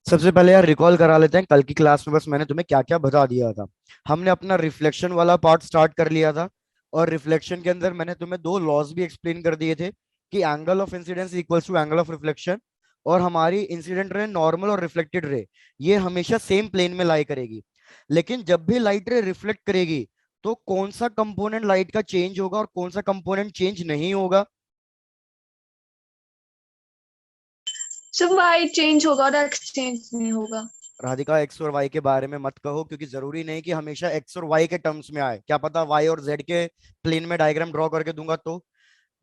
सबसे पहले यार रिकॉल करा लेते हैं कल की क्लास में। बस मैंने तुम्हें क्या क्या बता दिया था। हमने अपना रिफ्लेक्शन वाला पार्ट स्टार्ट कर लिया था। और रिफ्लेक्शन के अंदर मैंने तुम्हें दो लॉज भी एक्सप्लेन कर दिए थे कि angle of incidence equals to angle of reflection. और हमारी इंसिडेंट रे नॉर्मल और रिफ्लेक्टेड रे ये हमेशा सेम प्लेन में लाई करेगी। लेकिन जब भी लाइट रे रिफ्लेक्ट करेगी तो कौन सा कंपोनेंट लाइट का चेंज होगा और कौन सा कंपोनेंट चेंज नहीं होगा। सिर्फ वाई चेंज होगा और एक्स चेंज नहीं होगा। राधिका एक्स और वाई के बारे में मत कहो, क्योंकि जरूरी नहीं कि हमेशा एक्स और वाई के टर्म्स में आए। क्या पता वाई और जेड के प्लेन में डायग्राम ड्रॉ करके दूंगा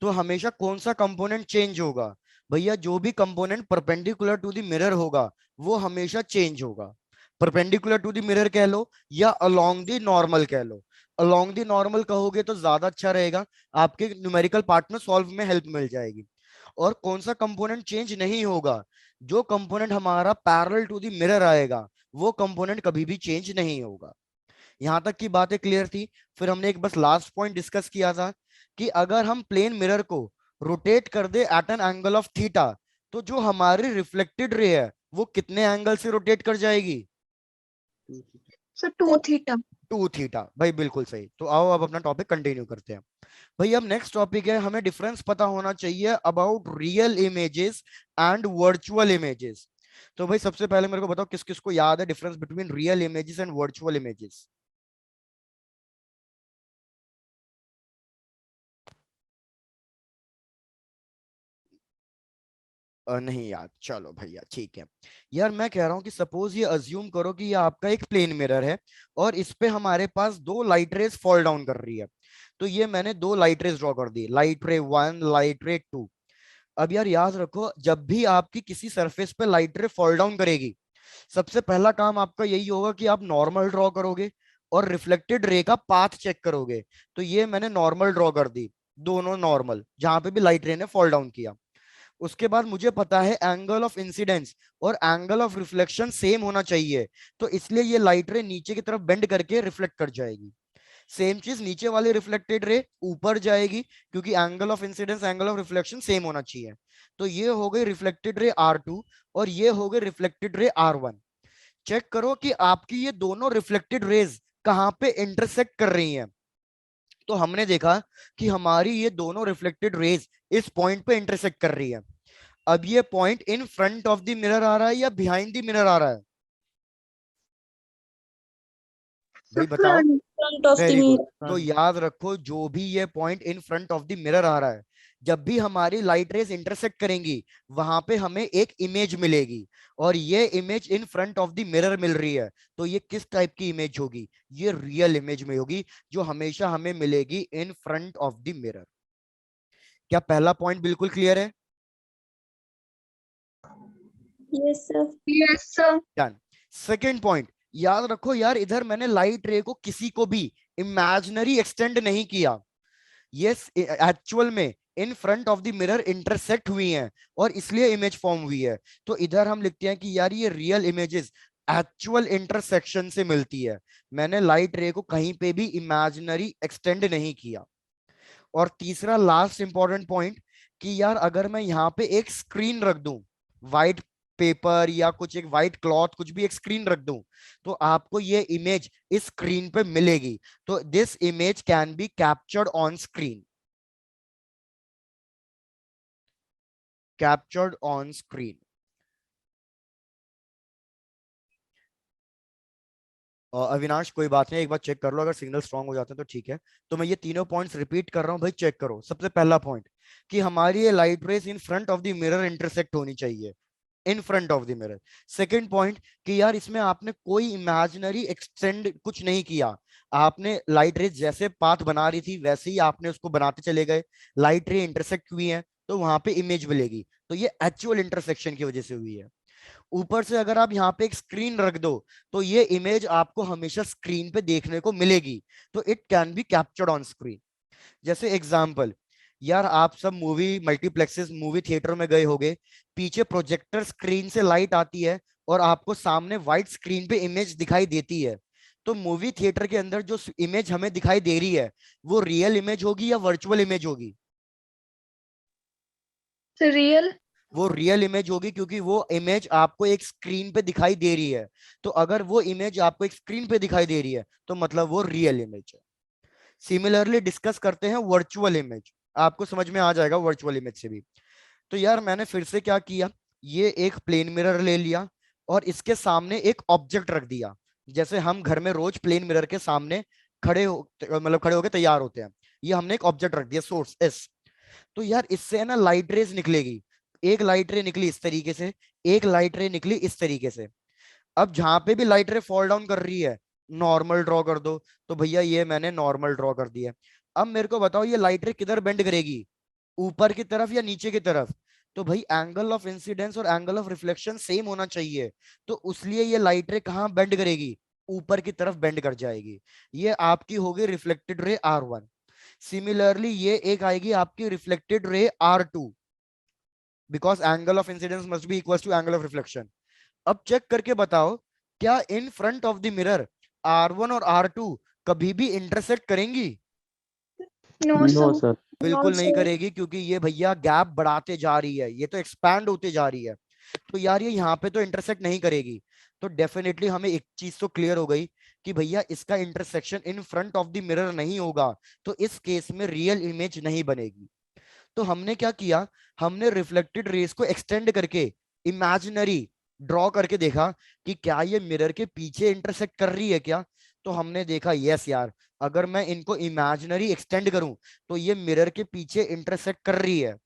तो हमेशा कौन सा कंपोनेंट चेंज होगा। भैया जो भी component perpendicular to the mirror होगा वो हमेशा चेंज होगा। परपेंडिकुलर टू द मिरर कह लो या अलोंग द नॉर्मल कह लो। अलोंग द नॉर्मल कहोगे तो ज्यादा अच्छा रहेगा, आपके न्यूमेरिकल पार्ट में सॉल्व में हेल्प मिल जाएगी। और कौन सा कंपोनेंट चेंज नहीं होगा, जो कंपोनेंट हमारा पैरेलल टू द मिरर आएगा वो कंपोनेंट कभी भी चेंज नहीं होगा। यहां तक की बातें क्लियर थी। फिर हमने एक बस लास्ट पॉइंट डिस्कस किया था कि अगर हम प्लेन मिरर को रोटेट कर दे at an angle of theta तो जो हमारी रिफ्लेक्टेड रे है वो कितने एंगल से रोटेट कर जाएगी। Sir two theta. Two theta. भाई बिल्कुल सही। तो आओ अब अपना टॉपिक कंटिन्यू करते हैं। भाई अब नेक्स्ट टॉपिक है, हमें डिफरेंस पता होना चाहिए about real images and virtual images. तो भाई सबसे पहले मेरे को बताओ किस किस को याद है difference between real images and virtual images. नहीं याद, चलो भैया ठीक है। यार मैं कह रहा हूँ कि सपोज ये अज्यूम करो कि ये आपका एक प्लेन मिरर है और इस पे हमारे पास दो लाइट रेज फॉल डाउन कर रही है। तो ये मैंने दो लाइट रेज ड्रॉ कर दी, light ray one light ray two. अब यार याद रखो, जब भी आपकी किसी सरफेस पे लाइट रे फॉल डाउन करेगी सबसे पहला काम आपका यही होगा कि आप नॉर्मल ड्रॉ करोगे और रिफ्लेक्टेड रे का पाथ चेक करोगे। तो ये मैंने नॉर्मल ड्रॉ कर दी, दोनों नॉर्मल जहां पे भी लाइट रे ने फॉल डाउन किया। उसके बाद मुझे पता है एंगल ऑफ इंसिडेंस और एंगल ऑफ रिफ्लेक्शन सेम होना चाहिए, तो इसलिए ये लाइट रे नीचे की तरफ बेंड करके रिफ्लेक्ट कर जाएगी। सेम चीज नीचे वाली रिफ्लेक्टेड रे ऊपर जाएगी, क्योंकि angle of incidence angle of reflection same होना चाहिए। तो ये हो गई रिफ्लेक्टेड रे R2 और ये हो गई रिफ्लेक्टेड रे R1। चेक करो कि आपकी ये दोनों रिफ्लेक्टेड रेज कहां पे इंटरसेक्ट कर रही हैं। तो हमने देखा कि हमारी ये दोनों रिफ्लेक्टेड रेज इस पॉइंट पे इंटरसेक्ट कर रही है। अब ये point in front of the mirror आ रहा है या बिहाइंड द मिरर आ रहा है। सर भाई बताओ। Front of the very good. तो मिरर। याद रखो जो भी ये point in front of the mirror आ रहा है, जब भी हमारी लाइट रेज इंटरसेक्ट करेंगी वहां पे हमें एक इमेज मिलेगी। और ये image in front of the mirror मिल रही है, तो ये किस टाइप की इमेज होगी, ये रियल इमेज में होगी जो हमेशा हमें मिलेगी इन फ्रंट ऑफ द मिरर। क्या पहला पॉइंट बिल्कुल क्लियर है। Yes sir. Yes sir. Done. Second point, याद रखो यार इधर मैंने लाइट रे को किसी को भी इमेजिनरी एक्सटेंड नहीं किया। ये एक्चुअल में इन front of the mirror intersect हुई हैं और इसलिए इमेज फॉर्म हुई है। तो इधर हम लिखते हैं कि यार ये रियल इमेजेस एक्चुअल इंटरसेक्शन से मिलती है। मैंने लाइट रे को कहीं पे भी इमेजिनरी एक्सटेंड नहीं किया। और तीसरा लास्ट इंपॉर्टेंट पॉइंट कि यार अगर मैं यहाँ पे एक स्क्रीन रख दूं, व्हाइट पेपर या कुछ एक व्हाइट क्लॉथ कुछ भी एक स्क्रीन रख दूं, तो आपको ये इमेज इस स्क्रीन पे मिलेगी। तो this image can be captured on screen. Captured on screen. Avinash कोई बात नहीं, एक बार चेक कर लो, अगर सिग्नल स्ट्रांग हो जाते हैं तो ठीक है। तो मैं ये तीनों पॉइंट्स रिपीट कर रहा हूँ भाई, चेक करो। सबसे पहला पॉइंट कि हमारी ये light rays in front of the mirror intersect होनी चाहिए, in front of the mirror. Second point कि यार इसमें आपने कोई इमेजिनरी एक्सटेंड कुछ नहीं किया, आपने लाइट रे जैसे पाथ बना रही थी वैसे ही आपने उसको बनाते चले गए। लाइट रे इंटरसेक्ट हुई है तो वहां पे इमेज मिलेगी, तो ये एक्चुअल इंटरसेक्शन की वजह से हुई है। ऊपर से अगर आप यहाँ पे एक स्क्रीन रख दो तो ये इमेज आपको हमेशा स्क्रीन पे देखने को मिलेगी, तो it can be captured on screen. जैसे एग्जाम्पल, यार आप सब मूवी मल्टीप्लेक्सेस मूवी थिएटर में गए होंगे, पीछे प्रोजेक्टर स्क्रीन से लाइट आती है और आपको सामने व्हाइट स्क्रीन पे इमेज दिखाई देती है। तो मूवी थिएटर के अंदर जो इमेज हमें दिखाई दे रही है वो रियल इमेज होगी या वर्चुअल इमेज होगी। Sir real. वो रियल इमेज होगी, क्योंकि वो इमेज आपको एक स्क्रीन पे दिखाई दे रही है। तो अगर वो इमेज आपको एक स्क्रीन पे दिखाई दे रही है तो मतलब वो रियल इमेज है। सिमिलरली डिस्कस करते हैं वर्चुअल इमेज, आपको समझ में आ जाएगा वर्चुअल इमेज से भी। तो यार मैंने फिर से क्या किया, ये एक प्लेन मिरर ले लिया और इसके सामने एक ऑब्जेक्ट रख दिया। जैसे हम घर में रोज प्लेन मिरर के सामने खड़े हो, मतलब खड़े होकर तैयार होते हैं, ये हमने एक ऑब्जेक्ट रख दिया सोर्स एस। तो यार इससे है ना लाइट रेज निकलेगी। एक लाइट रे निकली इस तरीके से, एक लाइट रे निकली इस तरीके से। अब जहां पे भी लाइट रे फॉल डाउन कर रही है, नॉर्मल ड्रॉ कर दो। तो भैया ये मैंने नॉर्मल ड्रॉ कर दिया। अब मेरे को बताओ ये लाइट रे किधर बेंड करेगी, ऊपर की तरफ या नीचे की तरफ? तो भाई एंगल ऑफ इंसिडेंस और एंगल ऑफ रिफ्लेक्शन सेम होना चाहिए। तो इसलिए ये लाइट रे कहाँ बेंड करेगी, ऊपर की तरफ बेंड कर जाएगी। ये आपकी होगी रिफ्लेक्टेड रे R1। सिमिलरली ये एक आएगी आपकी reflected ray R2, because angle of incidence must be equal to angle of reflection. अब चेक करके बताओ, क्या in front of the mirror R1 और R2 कभी भी इंटरसेक्ट करेंगी? No no sir. Sir. No बिल्कुल नहीं सर। करेगी, क्योंकि ये भैया गैप बढ़ाते जा रही है, ये तो एक्सपैंड होते जा रही है। तो यार ये यहाँ पे तो इंटरसेक्ट नहीं करेगी। तो डेफिनेटली हमें एक चीज तो क्लियर हो गई कि भैया इसका intersection in front of the mirror नहीं होगा। तो इस केस में रियल इमेज नहीं बनेगी। तो हमने क्या किया, हमने रिफ्लेक्टेड रेस को एक्सटेंड करके इमेजिनरी ड्रॉ करके देखा कि क्या ये मिरर के पीछे इंटरसेक्ट कर रही है क्या। तो हमने देखा यस यार, अगर मैं इनको इमेजिनरी एक्सटेंड करूं तो ये मिरर के पीछे इंटरसेक्ट कर रही है।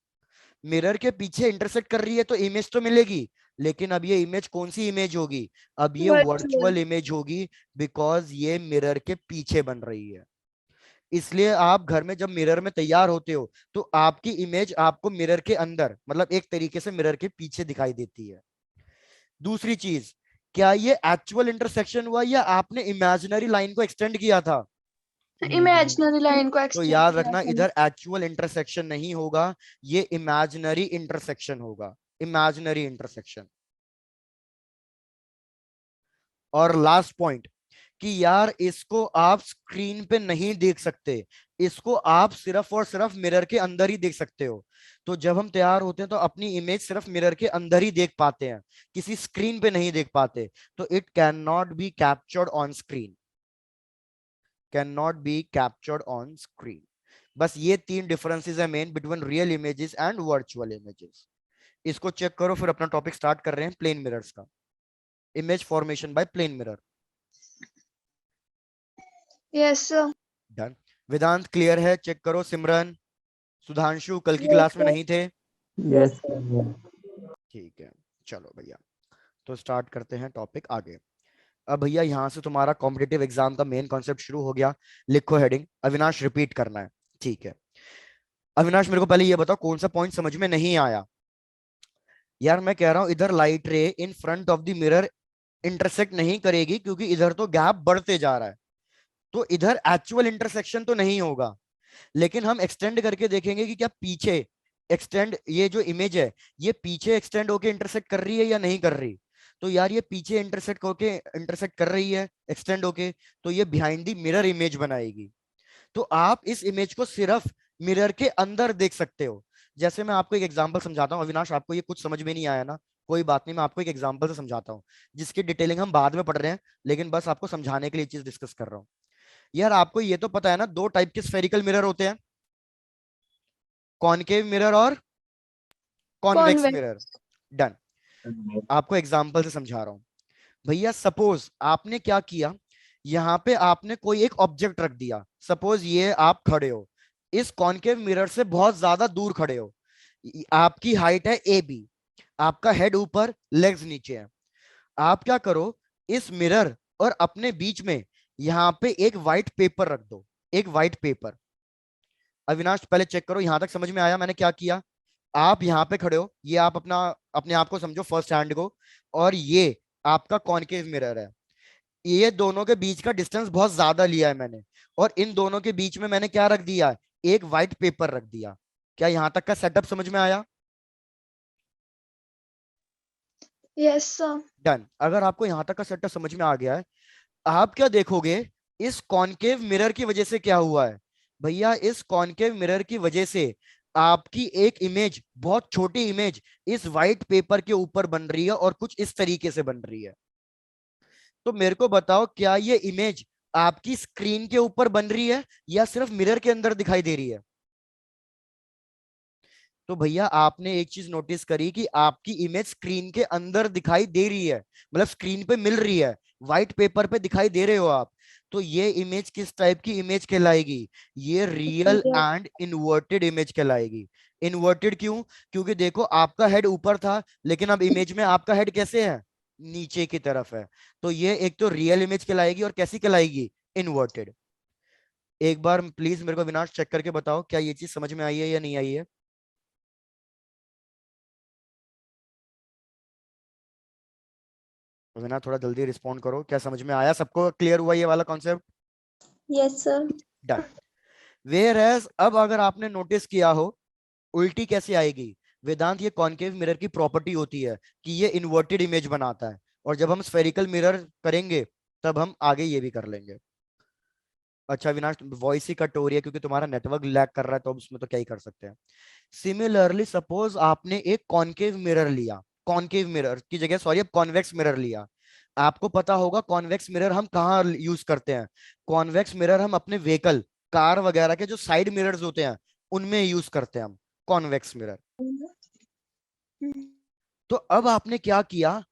मिरर के पीछे इंटरसेक्ट कर रही है तो इमेज तो मिलेगी, लेकिन अब ये इमेज कौन सी इमेज होगी, अब ये वर्चुअल। वर्चुअल इमेज होगी, बिकॉज ये मिरर के पीछे बन रही है। इसलिए आप घर में जब मिरर में तैयार होते हो तो आपकी इमेज आपको मिरर के अंदर, मतलब एक तरीके से मिरर के पीछे दिखाई देती है। दूसरी चीज, क्या ये एक्चुअल इंटरसेक्शन हुआ या आपने इमेजिनरी लाइन को एक्सटेंड किया था? इमेजिनरी लाइन को तो एक्सटेंड याद किया रखना, था। इधर एक्चुअल इंटरसेक्शन नहीं होगा, ये इमेजिनरी इंटरसेक्शन होगा, इमेजिनरी इंटरसेक्शन। और लास्ट पॉइंट, कि यार इसको आप स्क्रीन पे नहीं देख सकते, इसको आप सिर्फ और सिर्फ मिरर के अंदर ही देख सकते हो। तो जब हम तैयार होते हैं तो अपनी इमेज सिर्फ मिरर के अंदर ही देख पाते हैं, किसी स्क्रीन पे नहीं देख पाते। तो it can not be captured on screen, can not be captured on screen. बस ये तीन डिफरेंसेस है main between real images and virtual images. इसको चेक करो, फिर अपना टॉपिक स्टार्ट कर रहे हैं प्लेन मिरर्स का, image formation by plane mirror. Yes sir. Done. Vedant clear है? चेक करो। सिमरन, सुधांशु कल की यस क्लास में सर। नहीं थे? यस। ठीक है, चलो भैया, तो स्टार्ट करते हैं टॉपिक आगे। अब भैया यहाँ से तुम्हारा कॉम्पिटिटिव एग्जाम का मेन कॉन्सेप्ट शुरू हो गया। लिखो हेडिंग, अविनाश रिपीट करना है। ठीक है अविनाश, मेरे को पहले ये बताओ कौन सा पॉइंट समझ में नहीं आया। यार मैं कह रहा हूं इधर लाइट रे इन front of the mirror intersect नहीं करेगी, क्योंकि इधर तो गैप बढ़ते जा रहा है, तो इधर एक्चुअल इंटरसेक्शन तो नहीं होगा। लेकिन हम एक्सटेंड करके देखेंगे कि क्या पीछे एक्सटेंड, ये जो इमेज है ये पीछे एक्सटेंड होके इंटरसेक्ट कर रही है या नहीं कर रही। तो यार ये पीछे इंटरसेक्ट होके इंटरसेक्ट कर रही है एक्सटेंड होके, तो ये बिहाइंड द मिरर इमेज बनाएगी। तो आप इस इमेज को सिर्फ मिरर के अंदर देख सकते हो। जैसे मैं आपको एक एग्जांपल समझाता हूँ, अविनाश आपको ये कुछ समझ में नहीं आया ना, कोई बात नहीं, मैं आपको एक एग्जांपल से समझाता हूँ, जिसकी डिटेलिंग हम बाद में पढ़ रहे हैं, लेकिन बस आपको समझाने के लिए चीज डिस्कस कर रहा हूँ। यार आपको ये तो पता है ना, दो टाइप के स्फेरिकल मिरर होते हैं, कॉनकेव मिरर और कॉन्वेक्स कॉन्वेंट। मिरर। डन। आपको एग्जांपल से समझा रहा हूं। भैया सपोज आपने क्या किया, यहाँ पे आपने कोई एक ऑब्जेक्ट रख दिया। सपोज ये आप खड़े हो इस कॉनकेव मिरर से बहुत ज्यादा दूर खड़े हो, आपकी हाइट है AB, आपका हेड ऊपर लेग्स नीचे है। आप क्या करो, इस मिरर और अपने बीच में यहाँ पे एक व्हाइट पेपर रख दो, एक व्हाइट पेपर। अविनाश पहले चेक करो यहां तक समझ में आया मैंने क्या किया। आप यहाँ पे खड़े हो, ये आप अपना अपने आप को समझो फर्स्ट हैंड को, और ये आपका कॉनकेव मिरर है। ये दोनों के बीच का डिस्टेंस बहुत ज्यादा लिया है मैंने, और इन दोनों के बीच में मैंने क्या रख दिया, एक व्हाइट पेपर रख दिया। क्या यहां तक का सेटअप समझ में आया? Yes sir. डन। अगर आपको यहां तक का सेटअप समझ में आ गया है, आप क्या देखोगे, इस कॉनकेव मिरर की वजह से क्या हुआ है भैया, इस कॉनकेव मिरर की वजह से आपकी एक इमेज, बहुत छोटी इमेज, इस व्हाइट पेपर के ऊपर बन रही है और कुछ इस तरीके से बन रही है। तो मेरे को बताओ, क्या ये इमेज आपकी स्क्रीन के ऊपर बन रही है या सिर्फ मिरर के अंदर दिखाई दे रही है? तो भैया आपने एक चीज नोटिस करी कि आपकी इमेज स्क्रीन के अंदर दिखाई दे रही है, मतलब स्क्रीन पे मिल रही है, व्हाइट पेपर पे दिखाई दे रहे हो आप। तो ये इमेज किस टाइप की इमेज कहलाएगी? ये real real. And inverted image कहलाएगी। इन्वर्टेड क्यों? क्योंकि देखो आपका हेड ऊपर था, लेकिन अब इमेज में आपका हेड कैसे है? नीचे की तरफ है। तो ये एक तो रियल इमेज कहलाएगी, और कैसी कहलाएगी? इन्वर्टेड। एक बार प्लीज मेरे को विनाश चेक करके बताओ, क्या ये चीज समझ में आई है या नहीं आई है? तो ना थोड़ा जल्दी रिस्पॉन्ड करो, क्या समझ में आया? सबको क्लियर हुआ ये वाला concept? Yes sir. Done. Whereas अब अगर आपने नोटिस किया हो, उल्टी कैसे आएगी? वेदांत, ये कॉनकेव मिरर की प्रॉपर्टी होती है कि ये इन्वर्टेड इमेज बनाता है, और जब हम स्फेरिकल मिरर करेंगे तब हम आगे ये भी कर लेंगे। अच्छा विनाश, वॉइस ही कट हो रही है क्योंकि तुम्हारा नेटवर्क लैग कर रहा है, तो अब उसमें तो क्या ही कर सकते हैं। सिमिलरली सपोज आपने एक कॉनकेव मिरर लिया, कॉनकेव मिरर की जगह सॉरी अब कॉन्वेक्स मिरर लिया। आपको पता होगा कॉन्वेक्स मिरर हम कहाँ यूज करते हैं? कॉन्वेक्स मिरर हम अपने व्हीकल, कार वगैरह के जो साइड मिरर्स होते हैं उनमें यूज करते हैं हम कॉन्वेक्स मिरर। तो अब आपने क्या किया,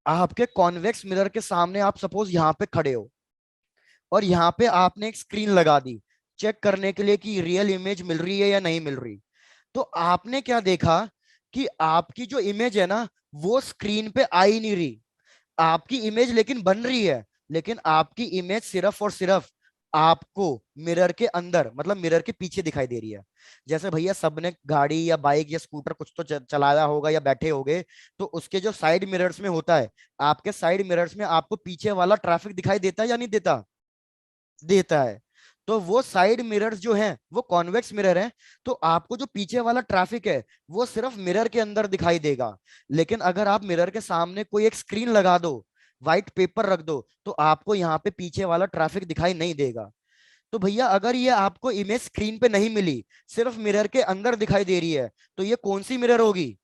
आपके कॉन्वेक्स मिरर के सामने आप सपोज यहाँ पे खड़े हो, और यहाँ पे आपने एक स्क्रीन लगा दी चेक करने के लिए कि रियल इमेज मिल रही है या नहीं मिल रही। तो आपने क्या देखा कि आपकी जो इमेज है ना, वो स्क्रीन पे आ ही नहीं रही। आपकी इमेज लेकिन बन रही है, लेकिन आपकी इमेज सिर्फ और सिर्फ आपको मिरर के अंदर, मतलब मिरर के पीछे दिखाई दे रही है। जैसे भैया सबने गाड़ी या बाइक या स्कूटर कुछ तो चलाया होगा या बैठे होगे, तो उसके जो साइड मिरर्स में होता है, आपके साइड मिरर्स में आपको पीछे वाला ट्रैफिक दिखाई देता है या नहीं देता? देता है। तो वो साइड मिरर्स जो हैं वो कॉन्वेक्स मिरर हैं। तो आपको जो पीछे वाला ट्रैफिक है वो सिर्फ मिरर के अंदर दिखाई देगा। लेकिन अगर आप मिरर के सामने कोई एक स्क्रीन लगा दो, व्हाइट पेपर रख दो, तो आपको यहाँ पे पीछे वाला ट्रैफिक दिखाई नहीं देगा। तो भैया अगर ये आपको इमेज स्क्रीन पे नहीं मिली, सिर्फ मिरर के अंदर दिखाई दे रही है, तो ये कौन सी मिरर होगी?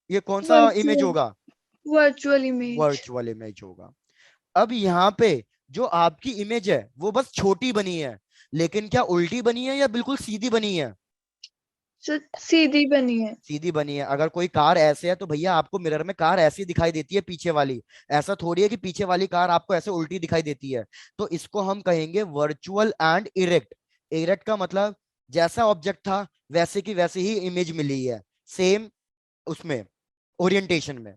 ये कौन सा इमेज वर्चुअल। होगा? Virtual image. वर्चुअल इमेज होगा। अब यहाँ पे जो आपकी इमेज है वो बस छोटी बनी है, लेकिन क्या उल्टी बनी है या बिल्कुल सीधी बनी है? सीधी बनी है। सीधी बनी है। अगर कोई कार ऐसे है तो भैया आपको मिरर में कार ऐसी दिखाई देती है पीछे वाली। ऐसा थोड़ी है कि पीछे वाली कार आपको ऐसे उल्टी दिखाई देती है। तो इसको हम कहेंगे वर्चुअल एंड इरेक्ट। इरेक्ट का मतलब जैसा ऑब्जेक्ट था वैसे की वैसे ही इमेज मिली है, सेम उसमें ओरिएंटेशन में।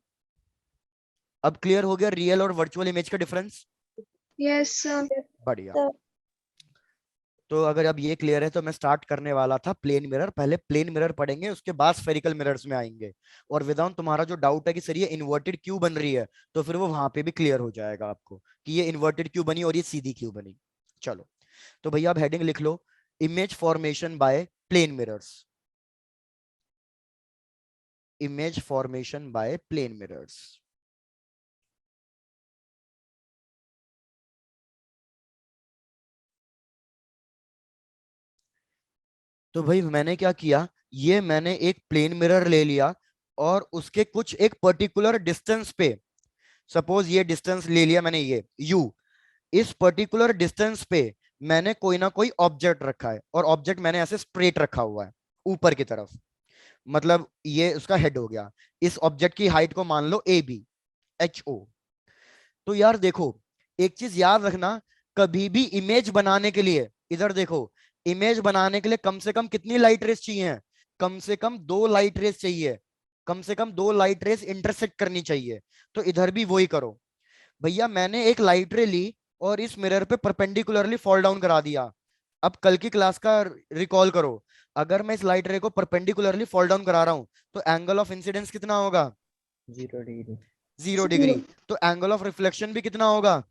अब क्लियर हो गया रियल और वर्चुअल इमेज का डिफरेंस? Yes sir. बढ़िया। तो अगर अब ये क्लियर है तो मैं स्टार्ट करने वाला था प्लेन मिरर। पहले प्लेन मिरर पढ़ेंगे, उसके बाद स्फेरिकल मिरर्स में आएंगे। और विदाउट तुम्हारा जो डाउट है कि सर ये इन्वर्टेड क्यों बन रही है, तो फिर वो वहां पे भी क्लियर हो जाएगा आपको कि ये इन्वर्टेड क्यों बनी और ये सीधी क्यों बनी। चलो, तो भैया आप हेडिंग लिख लो, image formation by plane mirrors. Image formation by plane mirrors. तो भाई मैंने क्या किया, ये मैंने एक प्लेन मिरर ले लिया, और उसके कुछ एक पर्टिकुलर डिस्टेंस पे, सपोज ये डिस्टेंस ले लिया मैंने, ये यू, इस पर्टिकुलर डिस्टेंस पे मैंने कोई ना कोई ऑब्जेक्ट रखा है, और ऑब्जेक्ट मैंने ऐसे स्ट्रेट रखा हुआ है ऊपर की तरफ, मतलब ये उसका हेड हो गया। इस ऑब्जेक्ट की हाइट को मान लो ए बी, एच ओ। तो यार देखो, एक चीज याद रखना, कभी भी इमेज बनाने के लिए, इधर देखो, इमेज बनाने के लिए कम से कम कितनी लाइट रेस चाहिए? कम से कम दो लाइट रेस चाहिए। कम से कम दो लाइट रेस इंटरसेक्ट करनी चाहिए। तो इधर भी वही करो। भैया मैंने एक लाइट रे ली और इस मिरर पे परपेंडिकुलरली फॉल डाउन करा दिया। अब कल की क्लास का रिकॉल करो, अगर मैं इस लाइट रे को परपेंडिकुलरली फॉल डाउन करा रहा हूं, तो एंगल ऑफ इंसिडेंस कितना होगा? 0 डिग्री। 0 डिग्री। तो एंगल ऑफ रिफ्लेक्शन भी कितना होगा?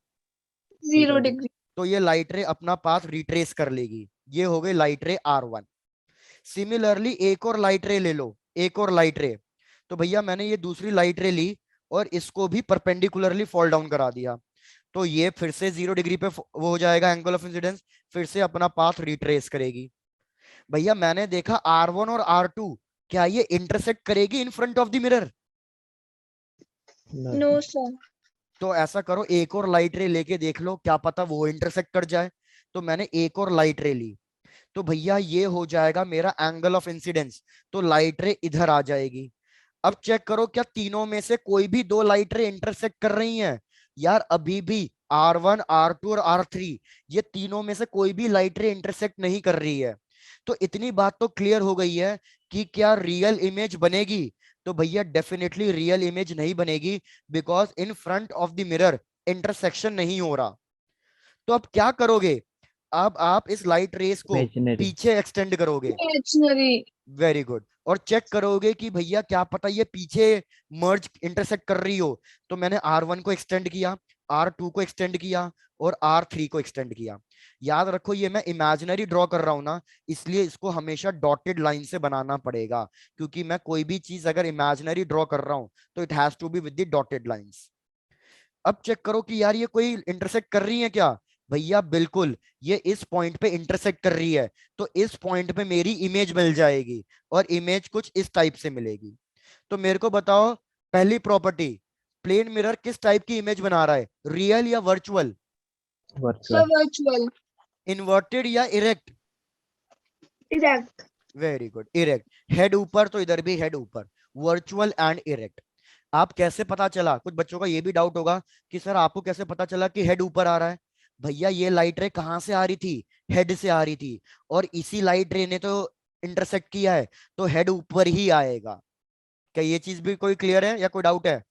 0 डिग्री। तो ये लाइट रे अपना पाथ रिट्रेस कर लेगी। ये हो गई लाइट रे R1। सिमिलरली एक और लाइट रे ले लो, एक और लाइट रे। तो भैया मैंने ये दूसरी लाइट रे ली और इसको भी परपेंडिकुलरली फॉल डाउन करा दिया। तो ये फिर से 0 डिग्री पे वो हो जाएगा एंगल ऑफ इंसिडेंस, फिर से अपना पाथ रिट्रेस करेगी। भैया मैंने देखा R1 और R2, क्या ये इंटरसेक्ट करेगी in front of the mirror? No sir. तो ऐसा करो, एक और लाइट रे लेके देख लो, क्या पता वो इंटरसेक्ट कर जाए। तो मैंने एक और लाइट रे ली, तो भैया ये हो जाएगा मेरा एंगल ऑफ इंसिडेंस, तो लाइट रे इधर आ जाएगी। अब चेक करो क्या तीनों में से कोई भी दो लाइट रे इंटरसेक्ट कर रही हैं? यार अभी भी R1, R2 और R3, ये तीनों में से कोई भी लाइट रे इंटरसेक्ट नहीं कर रही है। तो इतनी बात तो क्लियर हो गई है कि क्या रियल इमेज बनेगी? तो भैया डेफिनेटली रियल इमेज नहीं बनेगी, because in front of the mirror intersection नहीं हो रहा। तो अब क्या करोगे? अब आप इस लाइट रेस को इमेजिनरी। पीछे एक्सटेंड करोगे। इमेजिनरी। Very good. और चेक करोगे कि भैया क्या पता ये पीछे मर्ज इंटरसेक्ट कर रही हो। तो मैंने R1 को एक्सटेंड किया, R2 को एक्सटेंड किया और R3 को एक्सटेंड किया। याद रखो ये मैं इमेजिनरी ड्रॉ कर रहा हूं ना, इसलिए इसको हमेशा डॉटेड लाइन से बनाना पड़ेगा, क्योंकि मैं कोई भी चीज अगर इमेजिनरी ड्रॉ कर रहा हूं तो it has to be with the dotted lines. अब चेक करो कि यार ये कोई इंटरसेक्ट कर रही है क्या? भैया बिल्कुल, ये इस पॉइंट पे इंटरसेक्ट कर रही है, तो इस पॉइंट पे मेरी इमेज मिल जाएगी, और इमेज कुछ इस टाइप से मिलेगी। तो मेरे को बताओ, पहली प्रॉपर्टी, प्लेन मिरर किस टाइप की इमेज बना रहा है, रियल या virtual? Sir virtual. Virtual. Inverted या erect? Erect. Very good, erect. Head ऊपर तो इधर भी हेड ऊपर, वर्चुअल एंड इरेक्ट। आप कैसे पता चला? कुछ बच्चों का ये भी डाउट होगा कि सर आपको कैसे पता चला कि हेड ऊपर आ रहा है? भैया ये लाइट रे कहां से आ रही थी? हेड से आ रही थी, और इसी लाइट रे ने तो इंटरसेक्ट किया है, तो हेड ऊपर ही आएगा। क्या ये चीज भी कोई क्लियर है या कोई डाउट है?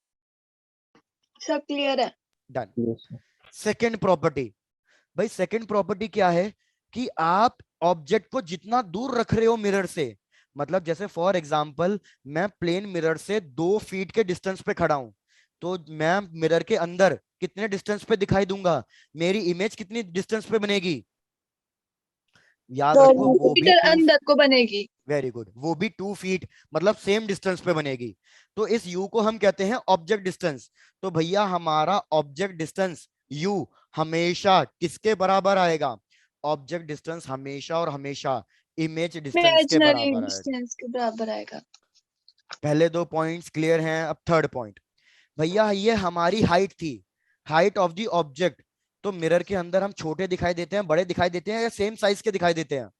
सब क्लियर है। Done. Yes sir. Second property, भाई सेकंड प्रॉपर्टी क्या है कि आप ऑब्जेक्ट को जितना दूर रख रहे हो मिरर से, मतलब जैसे फॉर एग्जांपल मैं प्लेन मिरर से 2 फीट के डिस्टेंस पे खड़ा हूं, तो मैं मिरर के अंदर कितने डिस्टेंस पे दिखाई दूंगा? मेरी इमेज कितनी डिस्टेंस पे बनेगी? याद तो रखो वो भी मीटर 2। अंदर को बनेगी। वेरी गुड, वो भी 2 फीट, मतलब सेम डिस्टेंस पे बनेगी। तो इस u को हम कहते हैं ऑब्जेक्ट डिस्टेंस। तो भैया हमारा ऑब्जेक्ट डिस्टेंस u हमेशा किसके बराबर आएगा? ऑब्जेक्ट डिस्टेंस हमेशा और हमेशा इमेज डिस्टेंस के इमेजिनरी बराबर आएगा। डिस्टेंस के बराबर आएगा। पहले 2 पॉइंट्स क्लियर हैं। अब थर्ड पॉइंट, भैया ये हमारी हाइट थी, हाइट ऑफ द ऑब्जेक्ट। तो मिरर के अंदर हम छोटे दिखाई देते हैं, बड़े दिखाई देते हैं, या सेम साइज के दिखाई देते हैं?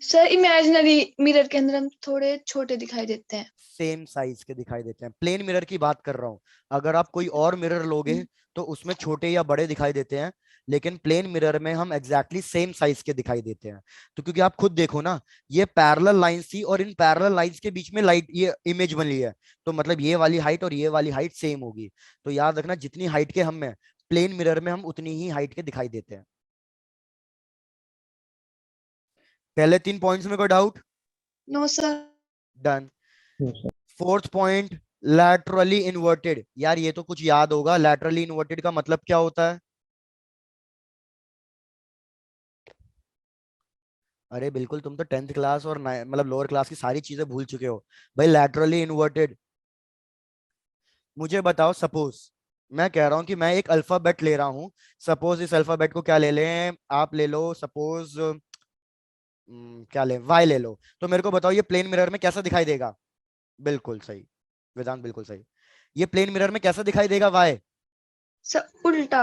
सर इमेजिनरी मिरर के अंदर हम थोड़े छोटे दिखाई देते हैं। सेम साइज के दिखाई देते हैं। प्लेन मिरर की बात कर रहा हूं, अगर आप कोई और मिरर लोगे तो उसमें छोटे या बड़े दिखाई देते हैं, लेकिन प्लेन मिरर में हम एग्जैक्टली सेम साइज के दिखाई देते हैं। तो क्योंकि आप खुद देखो ना, ये पैरेलल लाइंस थी और इन पैरेलल लाइंस के बीच में लाइट ये इमेज बनी है, तो मतलब ये वाली हाइट और ये वाली हाइट सेम होगी। तो याद रखना जितनी हाइट के हम हैं, प्लेन मिरर में हम उतनी ही हाइट के दिखाई देते हैं। पहले 3 पॉइंट्स में कोई doubt? No sir. Done. Yes sir. Fourth point, laterally inverted. यार ये तो कुछ याद होगा, लैटरली इन्वर्टेड का मतलब क्या होता है? अरे बिल्कुल, तुम तो 10th क्लास और मतलब लोअर क्लास की सारी चीजें भूल चुके हो। भाई लैटरली इन्वर्टेड, मुझे बताओ, सपोज मैं कह रहा हूं कि मैं एक अल्फाबेट ले रहा हूं। सपोज इस अल्फाबेट को क्या ले लें, आप ले लो सपोज क्या ले, वाई ले लो। तो मेरे को बताओ ये प्लेन मिरर में कैसा दिखाई देगा? बिल्कुल सही, वेदांत बिल्कुल सही। ये प्लेन मिरर में कैसा दिखाई देगा वाई? सर उल्टा।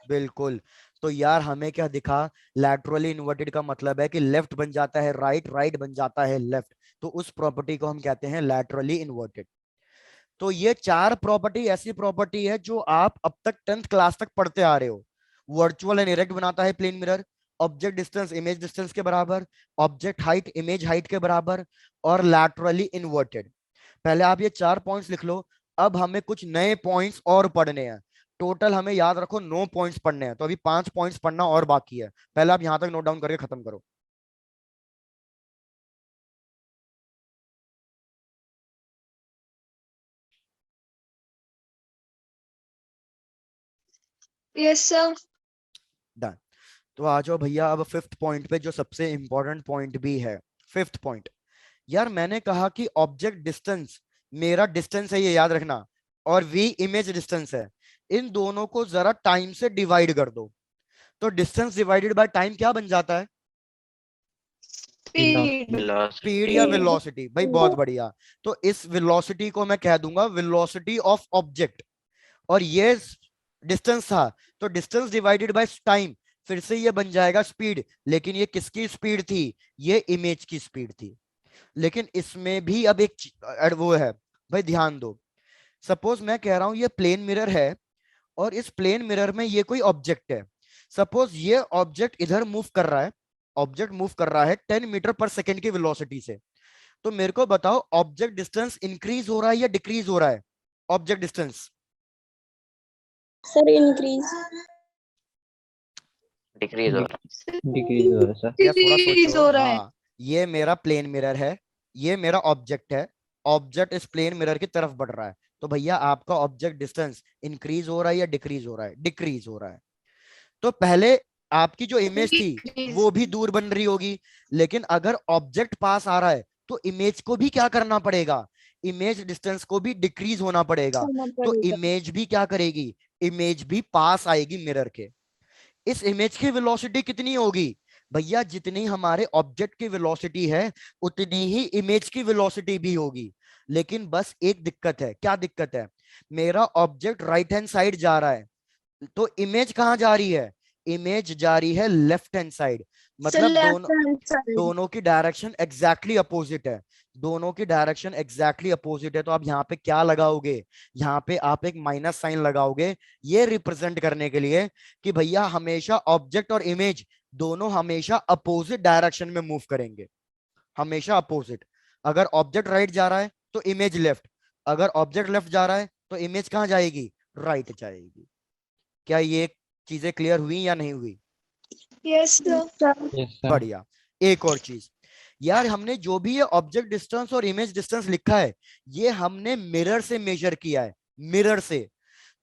बिल्कुल। तो यार हमें क्या दिखा? लैटरली इन्वर्टेड का मतलब है कि लेफ्ट बन जाता है राइट, राइट बन जाता है लेफ्ट। तो उस प्रॉपर्टी को हम कहते हैं लैटरली इन्वर्टेड। तो ये 4 प्रॉपर्टी ऐसी प्रॉपर्टी है जो आप अब तक 10th क्लास तक पढ़ते आ रहे हो। वर्चुअल एंड इरेक्ट बनाता है plane mirror, object distance image distance के बराबर, ऑब्जेक्ट हाइट इमेज हाइट के बराबर, और लैटरली इन्वर्टेड। पहले आप ये 4 पॉइंट्स लिख लो। अब हमें कुछ नए पॉइंट्स और पढ़ने हैं। टोटल हमें याद रखो 9 पॉइंट्स पढ़ने हैं, तो अभी 5 पॉइंट्स पढ़ना और बाकी है। पहले आप यहां तक नोट डाउन करके खत्म करो। Yes sir. डन। तो आ जाओ भैया अब फिफ्थ पॉइंट पे, जो सबसे इंपॉर्टेंट पॉइंट भी है। फिफ्थ पॉइंट, यार मैंने कहा कि ऑब्जेक्ट डिस्टेंस, मेरा डिस्टेंस है ये याद रखना, और वी इमेज डिस्टेंस है। इन दोनों को जरा टाइम से डिवाइड कर दो। तो डिस्टेंस डिवाइडेड बाय टाइम क्या बन जाता है? स्पीड। स्पीड या वेलोसिटी, भाई बहुत बढ़िया। तो इस वेलोसिटी को मैं कह दूंगा वेलोसिटी ऑफ ऑब्जेक्ट, और ये डिस्टेंस था, तो डिस्टेंस डिवाइडेड बाय टाइम, फिर से ये बन जाएगा स्पीड। लेकिन ये किसकी स्पीड थी? ये इमेज की स्पीड थी। लेकिन इसमें भी अब एक वो है, भाई ध्यान दो। सपोज मैं कह रहा हूं ये प्लेन मिरर है, और इस प्लेन मिरर में ये कोई ऑब्जेक्ट है। सपोज ये ऑब्जेक्ट इधर मूव कर रहा है, ऑब्जेक्ट मूव कर रहा है 10 मीटर पर सेकेंड की वेलोसिटी से। तो मेरे को बताओ ऑब्जेक्ट डिस्टेंस इंक्रीज हो रहा है या डिक्रीज हो रहा है? Object distance sir increase. Decrease हो रहा डिक्रीज हो रहा है सर। या थोड़ा Decrease सोचो। हो रहा है। हाँ, ये मेरा प्लेन मिरर है, ये मेरा ऑब्जेक्ट है, ऑब्जेक्ट इस प्लेन मिरर की तरफ बढ़ रहा है। तो भैया आपका ऑब्जेक्ट डिस्टेंस इंक्रीज हो रहा है या डिक्रीज हो रहा है? डिक्रीज हो रहा है। तो पहले आपकी जो इमेज थी Decrease। वो भी दूर बन रही होगी, लेकिन अगर ऑब्जेक्ट पास आ रहा है तो इमेज को भी क्या करना पड़ेगा? इमेज डिस्टेंस को भी डिक्रीज होना पड़ेगा। तो इमेज भी क्या करेगी? इमेज भी पास आएगी मिरर के। इस इमेज की वेलोसिटी कितनी होगी? भैया जितनी हमारे ऑब्जेक्ट की वेलोसिटी है उतनी ही इमेज की वेलोसिटी भी होगी। लेकिन बस एक दिक्कत है। क्या दिक्कत है? मेरा ऑब्जेक्ट राइट हैंड साइड जा रहा है, तो इमेज कहां जा रही है? इमेज जा रही है लेफ्ट हैंड साइड। मतलब दोनों की डायरेक्शन एग्जैक्टली अपोजिट है। दोनों की डायरेक्शन एग्जैक्टली अपोजिट है। तो आप यहाँ पे क्या लगाओगे? यहाँ पे आप एक माइनस साइन लगाओगे, ये रिप्रेजेंट करने के लिए कि भैया हमेशा ऑब्जेक्ट और इमेज दोनों हमेशा अपोजिट डायरेक्शन में मूव करेंगे, हमेशा अपोजिट। अगर ऑब्जेक्ट राइट जा रहा है तो इमेज लेफ्ट, अगर ऑब्जेक्ट लेफ्ट जा रहा है तो इमेज कहां जाएगी? राइट जाएगी। क्या ये चीजें क्लियर हुई या नहीं हुई? Yes sir. Yes sir. बढ़िया। एक और चीज यार, हमने जो भी ये ऑब्जेक्ट डिस्टेंस और इमेज डिस्टेंस लिखा है ये हमने मिरर से मेजर किया है, मिरर से।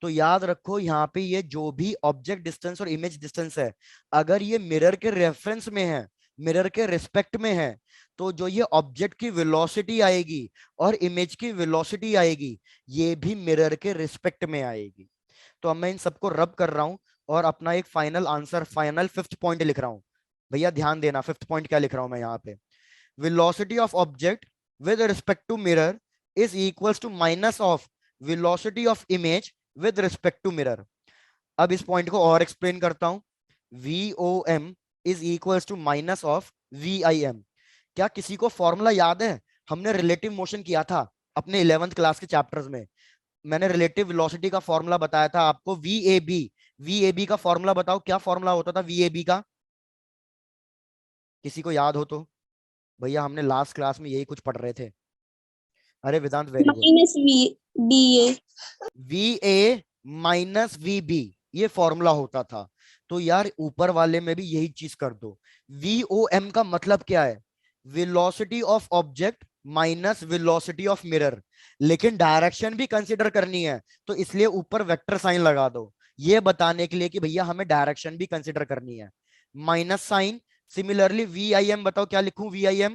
तो याद रखो यहाँ पे ये जो भी ऑब्जेक्ट डिस्टेंस और इमेज डिस्टेंस है, अगर ये मिरर के रेफरेंस में है, मिरर के रिस्पेक्ट में है, तो जो ये ऑब्जेक्ट की वेलोसिटी आएगी और इमेज की वेलोसिटी आएगी ये भी मिरर के रिस्पेक्ट में आएगी। तो अब मैं इन सबको रब कर रहा हूं और अपना एक final answer, final fifth point लिख रहा हूं। भैया ध्यान देना, फिफ्थ पॉइंट क्या लिख रहा हूं मैं यहाँ पे? velocity of object with respect to mirror is equals to minus of velocity of image with respect to mirror। अब इस पॉइंट को और एक्सप्लेन करता हूं। VOM is equals to minus of VIM। क्या किसी को फॉर्मूला याद है? हमने रिलेटिव मोशन किया था अपने 11th क्लास के चैप्टर्स में। मैंने रिलेटिव वेलोसिटी का फॉर्मूला बताया था आपको, VAB। VAB का फॉर्मूला बताओ, क्या फॉर्मूला होता था VAB का? किसी को याद हो तो? भैया हमने लास्ट क्लास में यही कुछ पढ़ रहे थे। अरे Vedant very good. Minus V B A. VA माइनस VB ये फॉर्मूला होता था। तो यार ऊपर वाले में भी यही चीज कर दो। VOM का मतलब क्या है? Velocity of object minus velocity of mirror. लेकिन डायरेक्शन भी कंसिडर करनी है, तो इसलिए ऊपर वेक्टर साइन लगा दो, ये बताने के लिए कि भैया हमें डायरेक्शन भी कंसिडर करनी है। Minus sign. सिमिलरली VIM बताओ क्या लिखूं? VIM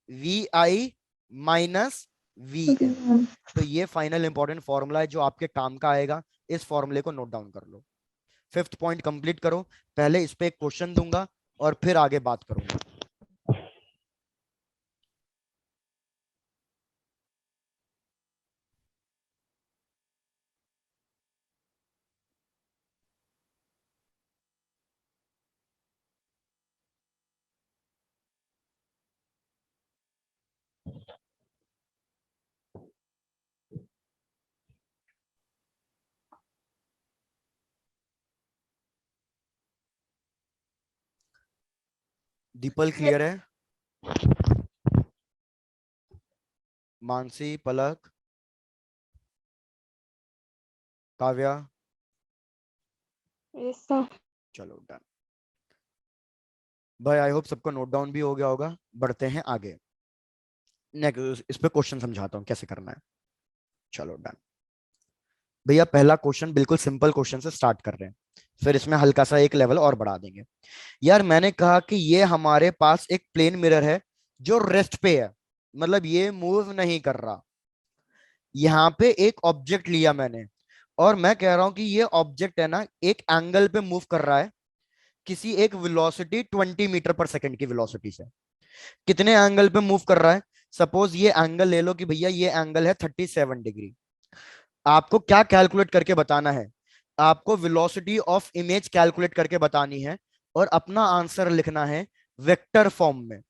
VI minus VM। तो ये फाइनल इंपॉर्टेंट फॉर्मूला है जो आपके काम का आएगा। इस फॉर्मूले को नोट डाउन कर लो। फिफ्थ पॉइंट कंप्लीट करो। पहले इस पे एक क्वेश्चन दूंगा और फिर आगे बात करूंगा। दीपल क्लियर है? मानसी, पलक, काव्या? Yes sir. चलो डन भाई, आई होप सबको नोट डाउन भी हो गया होगा। बढ़ते हैं आगे। नेक्स्ट इस पे क्वेश्चन समझाता हूं कैसे करना है। चलो डन भैया, पहला क्वेश्चन बिल्कुल सिंपल क्वेश्चन से स्टार्ट कर रहे हैं, फिर इसमें हल्का सा एक लेवल और बढ़ा देंगे। यार मैंने कहा कि ये हमारे पास एक प्लेन मिरर है जो रेस्ट पे है, मतलब ये मूव नहीं कर रहा। यहाँ पे एक ऑब्जेक्ट लिया मैंने, और मैं कह रहा हूं कि ये ऑब्जेक्ट है ना एक एंगल पे मूव कर रहा है। किसी एक वेलोसिटी 20 मीटर पर सेकंड की वेलोसिटी से कितने एंगल पे मूव कर रहा है। सपोज ये एंगल ले लो कि भैया ये एंगल है 37 डिग्री। आपको क्या कैलकुलेट करके बताना है, आपको वेलोसिटी ऑफ इमेज कैलकुलेट करके बतानी है और अपना आंसर लिखना है वेक्टर फॉर्म में।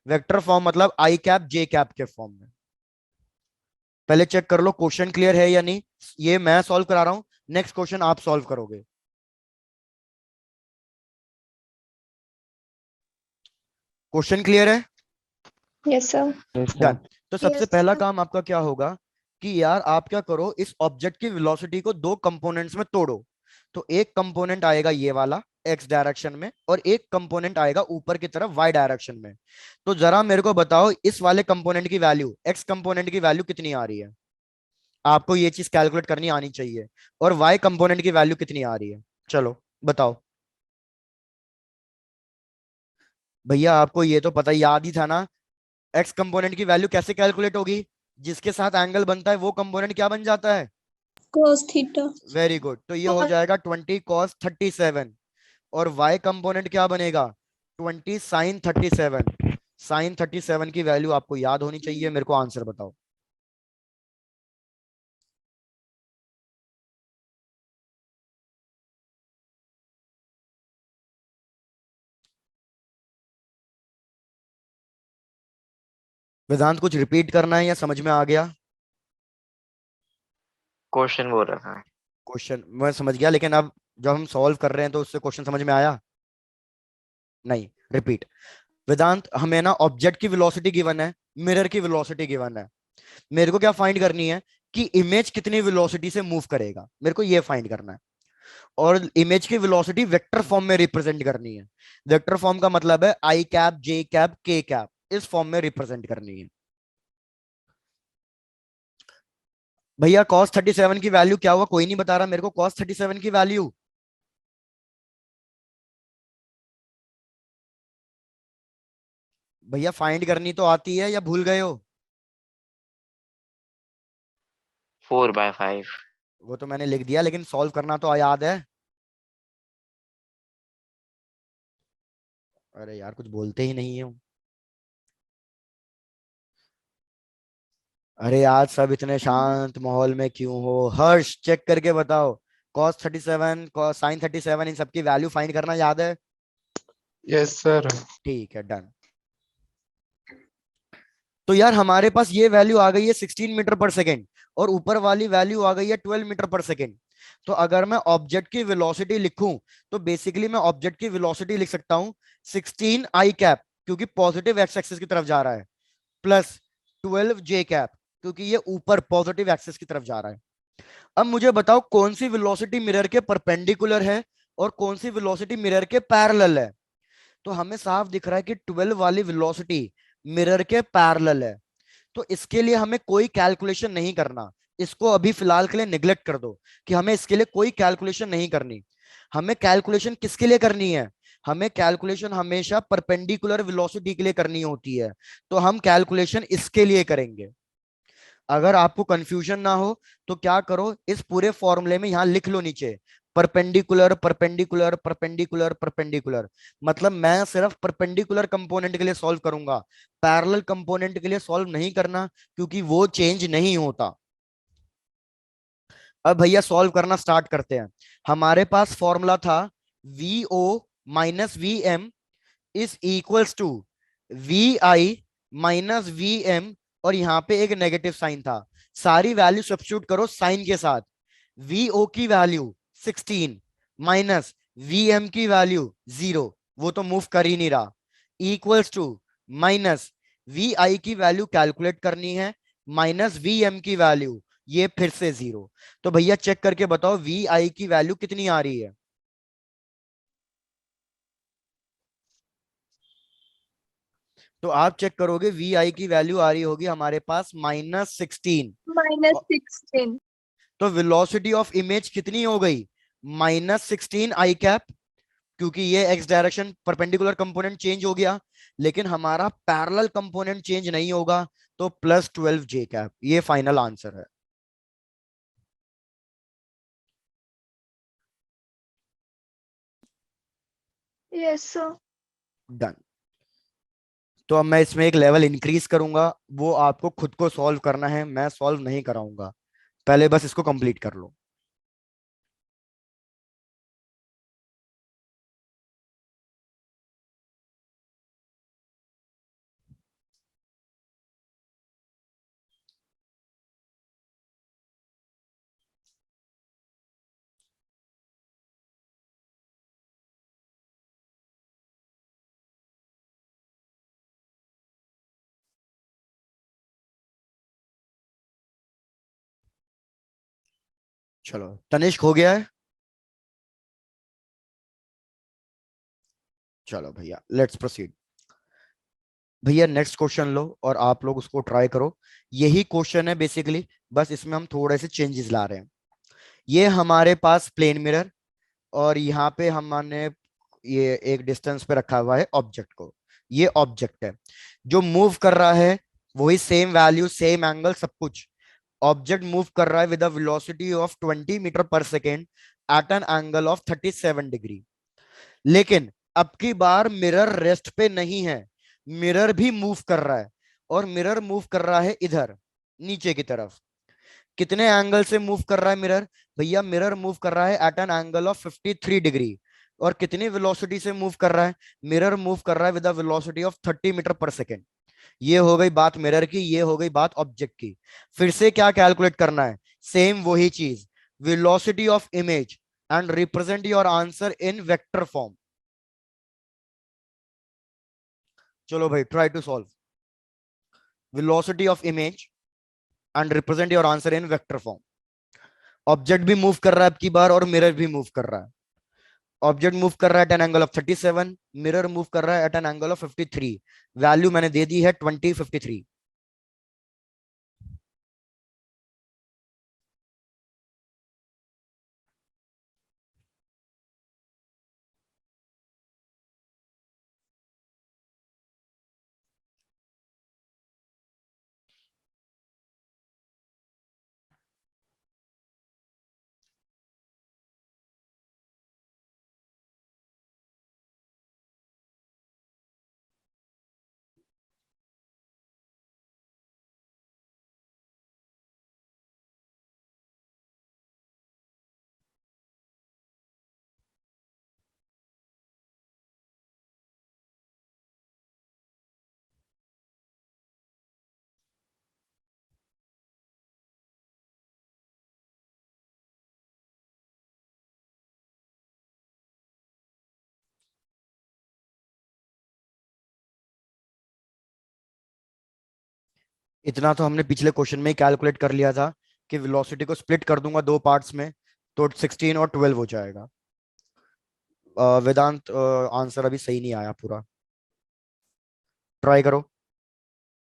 वेक्टर फॉर्म मतलब आई कैप जे कैप के फॉर्म में। पहले चेक कर लो क्वेश्चन क्लियर है या नहीं। ये मैं सॉल्व करा रहा हूं, नेक्स्ट क्वेश्चन आप सॉल्व करोगे। क्वेश्चन क्लियर है? Yes sir. डन। तो सबसे यस पहला सर। काम आपका क्या होगा कि यार आप क्या करो, इस ऑब्जेक्ट की वेलोसिटी को दो कंपोनेंट्स में तोड़ो। तो एक कंपोनेंट आएगा ये वाला एक्स डायरेक्शन में और एक कंपोनेंट आएगा ऊपर की तरफ वाई डायरेक्शन में। तो जरा मेरे को बताओ इस वाले कंपोनेंट की वैल्यू, एक्स कंपोनेंट की वैल्यू कितनी आ रही है। आपको ये चीज कैलकुलेट करनी आनी चाहिए। और वाई कंपोनेंट की वैल्यू कितनी आ रही है, चलो बताओ। भैया आपको ये तो पता याद ही था ना, एक्स कंपोनेंट की वैल्यू कैसे कैलकुलेट होगी, जिसके साथ एंगल बनता है वो कंपोनेंट क्या बन जाता है। cos theta. वेरी गुड, तो ये हो जाएगा 20 cos 37। और y कंपोनेंट क्या बनेगा, 20 sin 37। sin 37 की वैल्यू आपको याद होनी चाहिए, मेरे को आंसर बताओ। वेदांत कुछ रिपीट करना है या समझ में आ गया। क्वेश्चन बोल रहा था। क्वेश्चन मैं समझ गया, लेकिन अब जब हम सॉल्व कर रहे हैं तो उससे क्वेश्चन समझ में आया नहीं। रिपीट। वेदांत हमें ना ऑब्जेक्ट की वेलोसिटी गिवन है, मिरर की वेलोसिटी गिवन है। मेरे को क्या फाइंड करनी है कि इमेज कितनी वेलोसिटी से मूव करेगा, मेरे को ये फाइंड करना है। और इमेज की वेलोसिटी वेक्टर फॉर्म में रिप्रेजेंट करनी है। वेक्टर फॉर्म का मतलब है आई कैप जे कैप के कैप, इस फॉर्म में रिप्रेजेंट करनी है। भैया cos 37 की वैल्यू क्या हुआ, कोई नहीं बता रहा मेरे को cos 37 की वैल्यू। भैया फाइंड करनी तो आती है या भूल गए हो। 4/5। वो तो मैंने लिख दिया, लेकिन सॉल्व करना तो याद है। अरे यार कुछ बोलते ही नहीं हो। अरे आज सब इतने शांत माहौल में क्यों हो। हर्ष चेक करके बताओ, cos 37 cos sin 37 इन सबकी वैल्यू फाइंड करना याद है। Yes sir. ठीक है डन। तो यार हमारे पास ये वैल्यू आ गई है 16 मीटर पर सेकेंड और ऊपर वाली वैल्यू आ गई है 12 मीटर पर सेकेंड। तो अगर मैं ऑब्जेक्ट की वेलोसिटी लिखूं तो बेसिकली मैं ऑब्जेक्ट की वेलोसिटी लिख सकता हूं 16 आई कैप, क्योंकि पॉजिटिव एक्स एक्सिस की तरफ जा रहा है, प्लस 12 जे कैप, क्योंकि ये ऊपर पॉजिटिव एक्सिस की तरफ जा रहा है। अब मुझे बताओ कौन सी वेलोसिटी मिरर के परपेंडिकुलर है और कौन सी वेलोसिटी मिरर के पैरेलल है। तो हमें साफ दिख रहा है कि 12 वाली वेलोसिटी मिरर के पैरेलल है। तो इसके लिए हमें कोई कैलकुलेशन नहीं करना, इसको अभी फिलहाल के लिए निगलेक्ट कर दो कि हमें इसके लिए कोई कैलकुलेशन नहीं करनी। हमें कैलकुलेशन किसके लिए करनी है, हमें कैलकुलेशन हमेशा परपेंडिकुलर वेलोसिटी के लिए करनी होती है। तो हम कैलकुलेशन इसके लिए करेंगे। अगर आपको कंफ्यूजन ना हो तो क्या करो, इस पूरे फॉर्मूले में यहां लिख लो नीचे परपेंडिकुलर परपेंडिकुलर परपेंडिकुलर परपेंडिकुलर। मतलब मैं सिर्फ परपेंडिकुलर कंपोनेंट के लिए सॉल्व करूंगा, पैरेलल कंपोनेंट के लिए सॉल्व नहीं करना, क्योंकि वो चेंज नहीं होता। अब भैया सॉल्व करना स्टार्ट करते हैं। हमारे पास फॉर्मूला था V O minus V M is equals to V I minus V M, और यहां पे एक नेगेटिव साइन था। सारी वैल्यू सब्स्टिट्यूट करो साइन के साथ। वी ओ की वैल्यू 16 माइनस वी एम की वैल्यू 0, वो तो मूव कर ही नहीं रहा, इक्वल्स टू माइनस वी आई की वैल्यू कैलकुलेट करनी है माइनस वी एम की वैल्यू, ये फिर से 0। तो भैया चेक करके बताओ वी आई की वैल्यू कितनी आ रही है। तो आप चेक करोगे वी आई की वैल्यू आ रही होगी हमारे पास -16। -16। तो वेलोसिटी ऑफ इमेज कितनी हो गई, -16 आई कैप, क्योंकि ये x direction perpendicular component change हो गया, लेकिन हमारा पैरेलल कंपोनेंट चेंज नहीं होगा, तो +12 जे कैप, ये फाइनल आंसर है। Yes sir. डन। तो अब मैं इसमें एक लेवल इंक्रीज करूंगा, वो आपको खुद को सॉल्व करना है, मैं सॉल्व नहीं कराऊंगा। पहले बस इसको कंप्लीट कर लो। चलो तनिष्क हो गया है। चलो भैया लेट्स प्रोसीड। भैया नेक्स्ट क्वेश्चन लो और आप लोग उसको ट्राई करो। यही क्वेश्चन है बेसिकली, बस इसमें हम थोड़े से चेंजेस ला रहे हैं। ये हमारे पास प्लेन मिरर, और यहाँ पे हमने ये एक डिस्टेंस पे रखा हुआ है ऑब्जेक्ट को। ये ऑब्जेक्ट है जो मूव कर रहा है, वही सेम वैल्यू सेम एंगल सब कुछ। ऑब्जेक्ट मूव कर रहा है with a velocity of 20 metre per second at an angle of 37 degree. लेकिन अब की बार मिरर रेस्ट पे नहीं है, मिरर भी मूव कर रहा है, और मिरर मूव कर रहा है इधर नीचे की तरफ। कितने एंगल से मूव कर रहा है मिरर? भैया मिरर मूव कर रहा है at an angle of 53 degree. और कितनी वेलोसिटी से मूव कर रहा है? मिरर मूव कर रहा है with a velocity of 30 metre per second. ये हो गई बात मिरर की, ये हो गई बात ऑब्जेक्ट की। फिर से क्या कैलकुलेट करना है? सेम वही चीज, velocity of image, and represent your answer in vector form. चलो भाई try to solve velocity of image and represent your answer in vector form. Object भी मूव कर रहा है अब की बार, और मिरर भी मूव कर रहा है। ऑब्जेक्ट मूव कर रहा है at an angle of 37, mirror move कर रहा है at an angle of 53। Value मैंने दे दी है 2053। इतना तो हमने पिछले क्वेश्चन में ही कैलकुलेट कर लिया था कि वेलोसिटी को स्प्लिट कर दूंगा दो पार्ट्स में, तो 16 और 12 हो जाएगा। वेदांत आंसर अभी सही नहीं आया पूरा। ट्राई करो,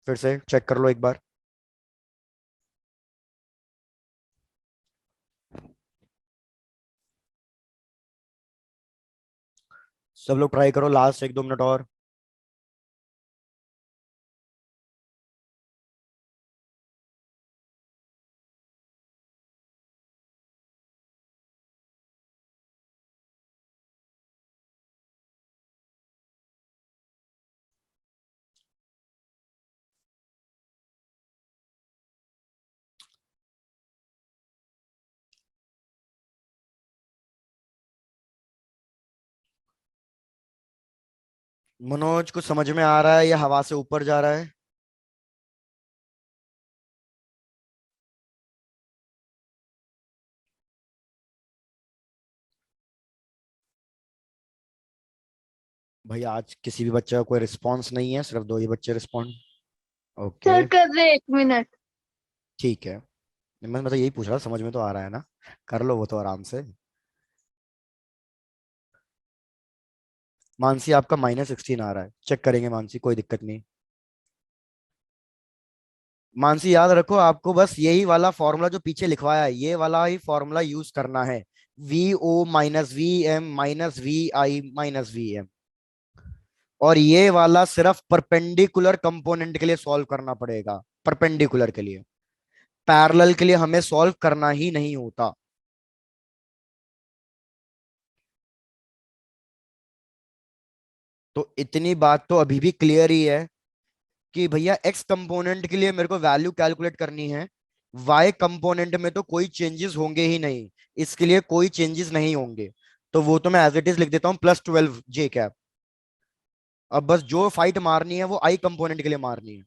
फिर से चेक कर लो एक बार। सब लोग ट्राई करो, लास्ट 1-2 मिनट और। मनोज कुछ समझ में आ रहा है या हवा से ऊपर जा रहा है? भाई आज किसी भी बच्चे का कोई रिस्पॉन्स नहीं है, सिर्फ दो ही बच्चे रिस्पॉन्ड। ओके सर कर रहे 1 मिनट। ठीक है। मैं मतलब यही पूछ रहा, समझ में तो आ रहा है ना? कर लो वो तो आराम से। मानसी आपका -16 आ रहा है, चेक करेंगे मानसी, कोई दिक्कत नहीं। मानसी याद रखो, आपको बस यही वाला फॉर्मूला जो पीछे लिखवाया है, ये वाला ही फॉर्मूला यूज करना है। VO - VM - VI - VM। और ये वाला सिर्फ परपेंडिकुलर कंपोनेंट के लिए सॉल्व करना पड़ेगा, परपेंडिकुलर के लिए। पैरेलल के लिए हमें सॉल्व करना ही नहीं होता। तो इतनी बात तो अभी भी क्लियर ही है कि भैया एक्स कंपोनेंट के लिए मेरे को वैल्यू कैलकुलेट करनी है, वाई कंपोनेंट में तो कोई चेंजेस होंगे ही नहीं, इसके लिए कोई चेंजेस नहीं होंगे। तो वो तो मैं एज इट इज लिख देता हूँ +12 j कैप। अब बस जो फाइट मारनी है वो आई कंपोनेंट के लिए मारनी है।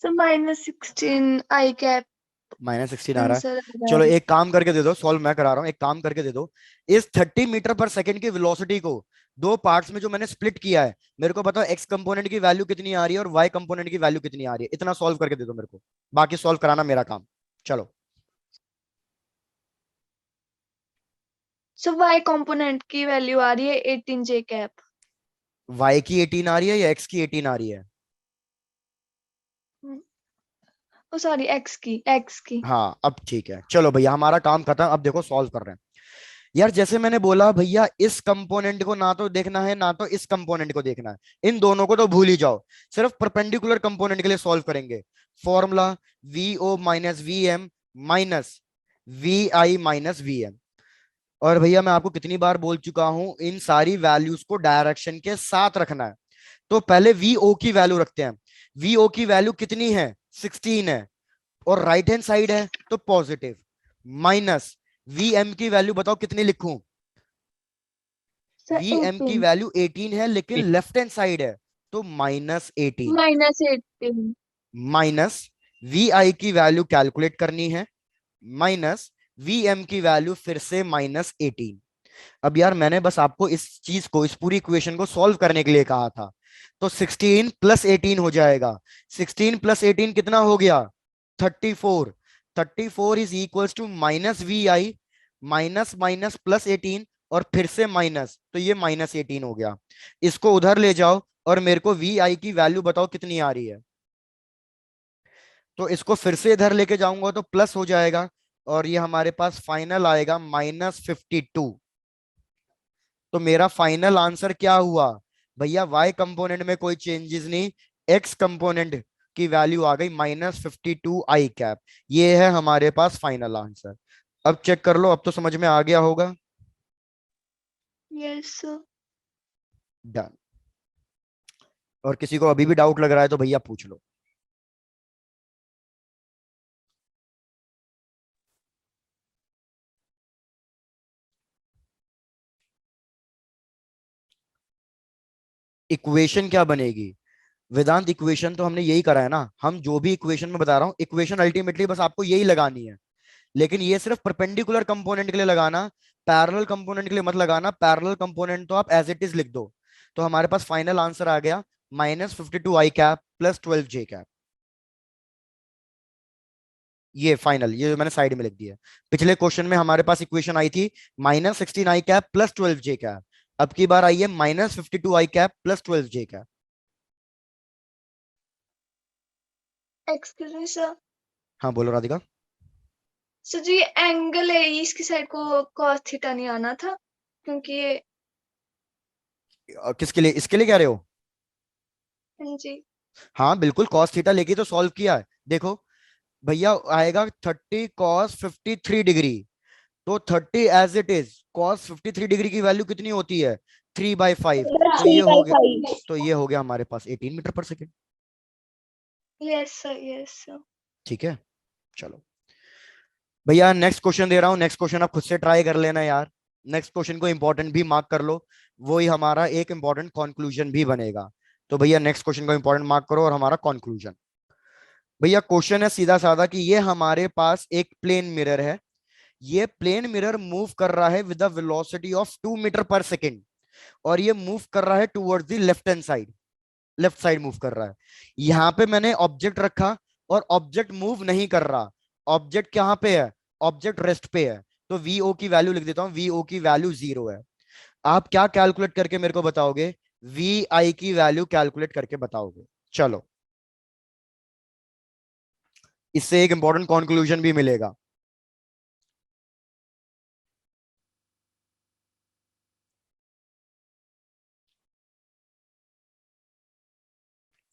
So -16 I cap -16 आ रहा है। आंसर आ रहा चलो है। एक काम करके दे दो, सॉल्व मैं करा रहा हूँ, एक काम करके दे दो। इस 30 मीटर पर सेकेंड की वेलोसिटी को दो पार्ट्स में जो मैंने स्प्लिट किया है, मेरे को बताओ एक्स कंपोनेंट की वैल्यू कितनी आ रही है और वाई कंपोनेंट की वैल्यू कितनी आ रही है। इतना सॉल्व करके दे दो मेरे को, बाकी सॉल्व कराना मेरा काम। चलो। So y कंपोनेंट की वैल्यू आ रही है 18 j cap। वाई की 18 आ रही है या एक्स की 18 आ रही है? ओ सॉरी x की। हाँ अब ठीक है, चलो भैया हमारा काम खत्म। अब देखो सॉल्व कर रहे हैं। यार जैसे मैंने बोला भैया, इस कंपोनेंट को ना तो देखना है ना तो इस कंपोनेंट को देखना है, इन दोनों को तो भूल ही जाओ, सिर्फ परपेंडिकुलर कंपोनेंट के लिए सॉल्व करेंगे। Formula VO minus VM minus VI minus VM। और भैया मैं आपको कितनी बार बोल चुका हूं, इन सारी वैल्यूज को डायरेक्शन के साथ रखना है। तो पहले VO की वैल्यू रखते हैं। VO की वैल्यू कितनी है? 16 है, और राइट हैंड साइड है तो पॉजिटिव, माइनस VM की वैल्यू बताओ कितनी लिखूं? सर VM की 18 वैल्यू 18 है, लेकिन लेफ्ट हैंड साइड है तो -18। -18 माइनस VI की वैल्यू कैलकुलेट करनी है, माइनस VM की वैल्यू फिर से -18। अब यार मैंने बस आपको इस चीज को, इस पूरी इक्वेशन को सॉल्व करने के लिए कहा था। तो 16 + 18 हो जाएगा। 16 + 18 कितना हो गया? 34। 34 is equals to -VI minus minus +18 और फिर से माइनस, तो ये -18 हो गया। इसको उधर ले जाओ और मेरे को VI की वैल्यू बताओ कितनी आ रही है। तो इसको फिर से इधर लेके जाऊंगा तो प्लस हो जाएगा, और ये हमारे पास फाइनल आएगा -52। तो मेरा फाइनल आंसर क्या हुआ भैया? वाई कंपोनेंट में कोई चेंजेस नहीं, एक्स कंपोनेंट की वैल्यू आ गई -52 I कैप। ये है हमारे पास फाइनल आंसर। अब चेक कर लो, अब तो समझ में आ गया होगा। Yes sir. डन। और किसी को अभी भी डाउट लग रहा है तो भैया पूछ लो। इक्वेशन क्या बनेगी वेदांत? इक्वेशन तो हमने यही करा है ना, हम जो भी इक्वेशन में बता रहा हूँ, इक्वेशन अल्टीमेटली बस आपको यही लगानी है। लेकिन ये सिर्फ परपेंडिकुलर कंपोनेंट के लिए लगाना, पैरेलल कंपोनेंट के लिए मत लगाना। पैरेलल कंपोनेंट तो आप एज इट इज लिख दो। तो हमारे पास फाइनल आंसर आ गया -52 I कैप +12 j कैप। ये फाइनल, ये जो मैंने साइड में लिख दिया। पिछले क्वेश्चन में हमारे पास इक्वेशन आई थी -16 I कैप +12 j कैप। अब की बार आई है -52 I cap +12 j cap. Excuse me sir. हाँ बोलो राधिका। सर जी एंगल है, इसकी साइड को cos थीटा नहीं आना था क्योंकि ये। किसके लिए, इसके लिए कह रहे हो? हाँ जी। हाँ बिल्कुल, cos थीटा लेके तो सॉल्व किया है। देखो भैया आएगा 30 cos 53 डिग्री। तो 30 as it is, cos 53 degree की वैल्यू कितनी होती है? 3/5। तो थ्री ये बाई हो गया, फाइव तो ये हो गया हमारे पास 18 metre per second. Yes sir yes sir. ठीक है, चलो भैया नेक्स्ट क्वेश्चन दे रहा हूँ। नेक्स्ट क्वेश्चन आप खुद से ट्राई कर लेना यार। नेक्स्ट क्वेश्चन को इंपॉर्टेंट भी मार्क कर लो, वो ही हमारा एक इंपॉर्टेंट कंक्लूजन भी बनेगा। तो भैया नेक्स्ट क्वेश्चन को इंपॉर्टेंट मार्क करो और हमारा कंक्लूजन। भैया क्वेश्चन है सीधा साधा कि ये हमारे पास एक प्लेन मिरर है। ये प्लेन मिरर मूव कर रहा है with the velocity of 2 metre per second, और ये मूव कर रहा है towards the left hand side. Left side move कर रहा है। यहां पे मैंने ऑब्जेक्ट रखा और ऑब्जेक्ट मूव नहीं कर रहा। ऑब्जेक्ट कहां पे है? ऑब्जेक्ट रेस्ट पे है। तो VO की वैल्यू लिख देता हूं, VO की वैल्यू 0 है। आप क्या कैलकुलेट करके मेरे को बताओगे? VI की वैल्यू कैलकुलेट करके बताओगे। चलो, इससे एक इंपॉर्टेंट कंक्लूजन भी मिलेगा।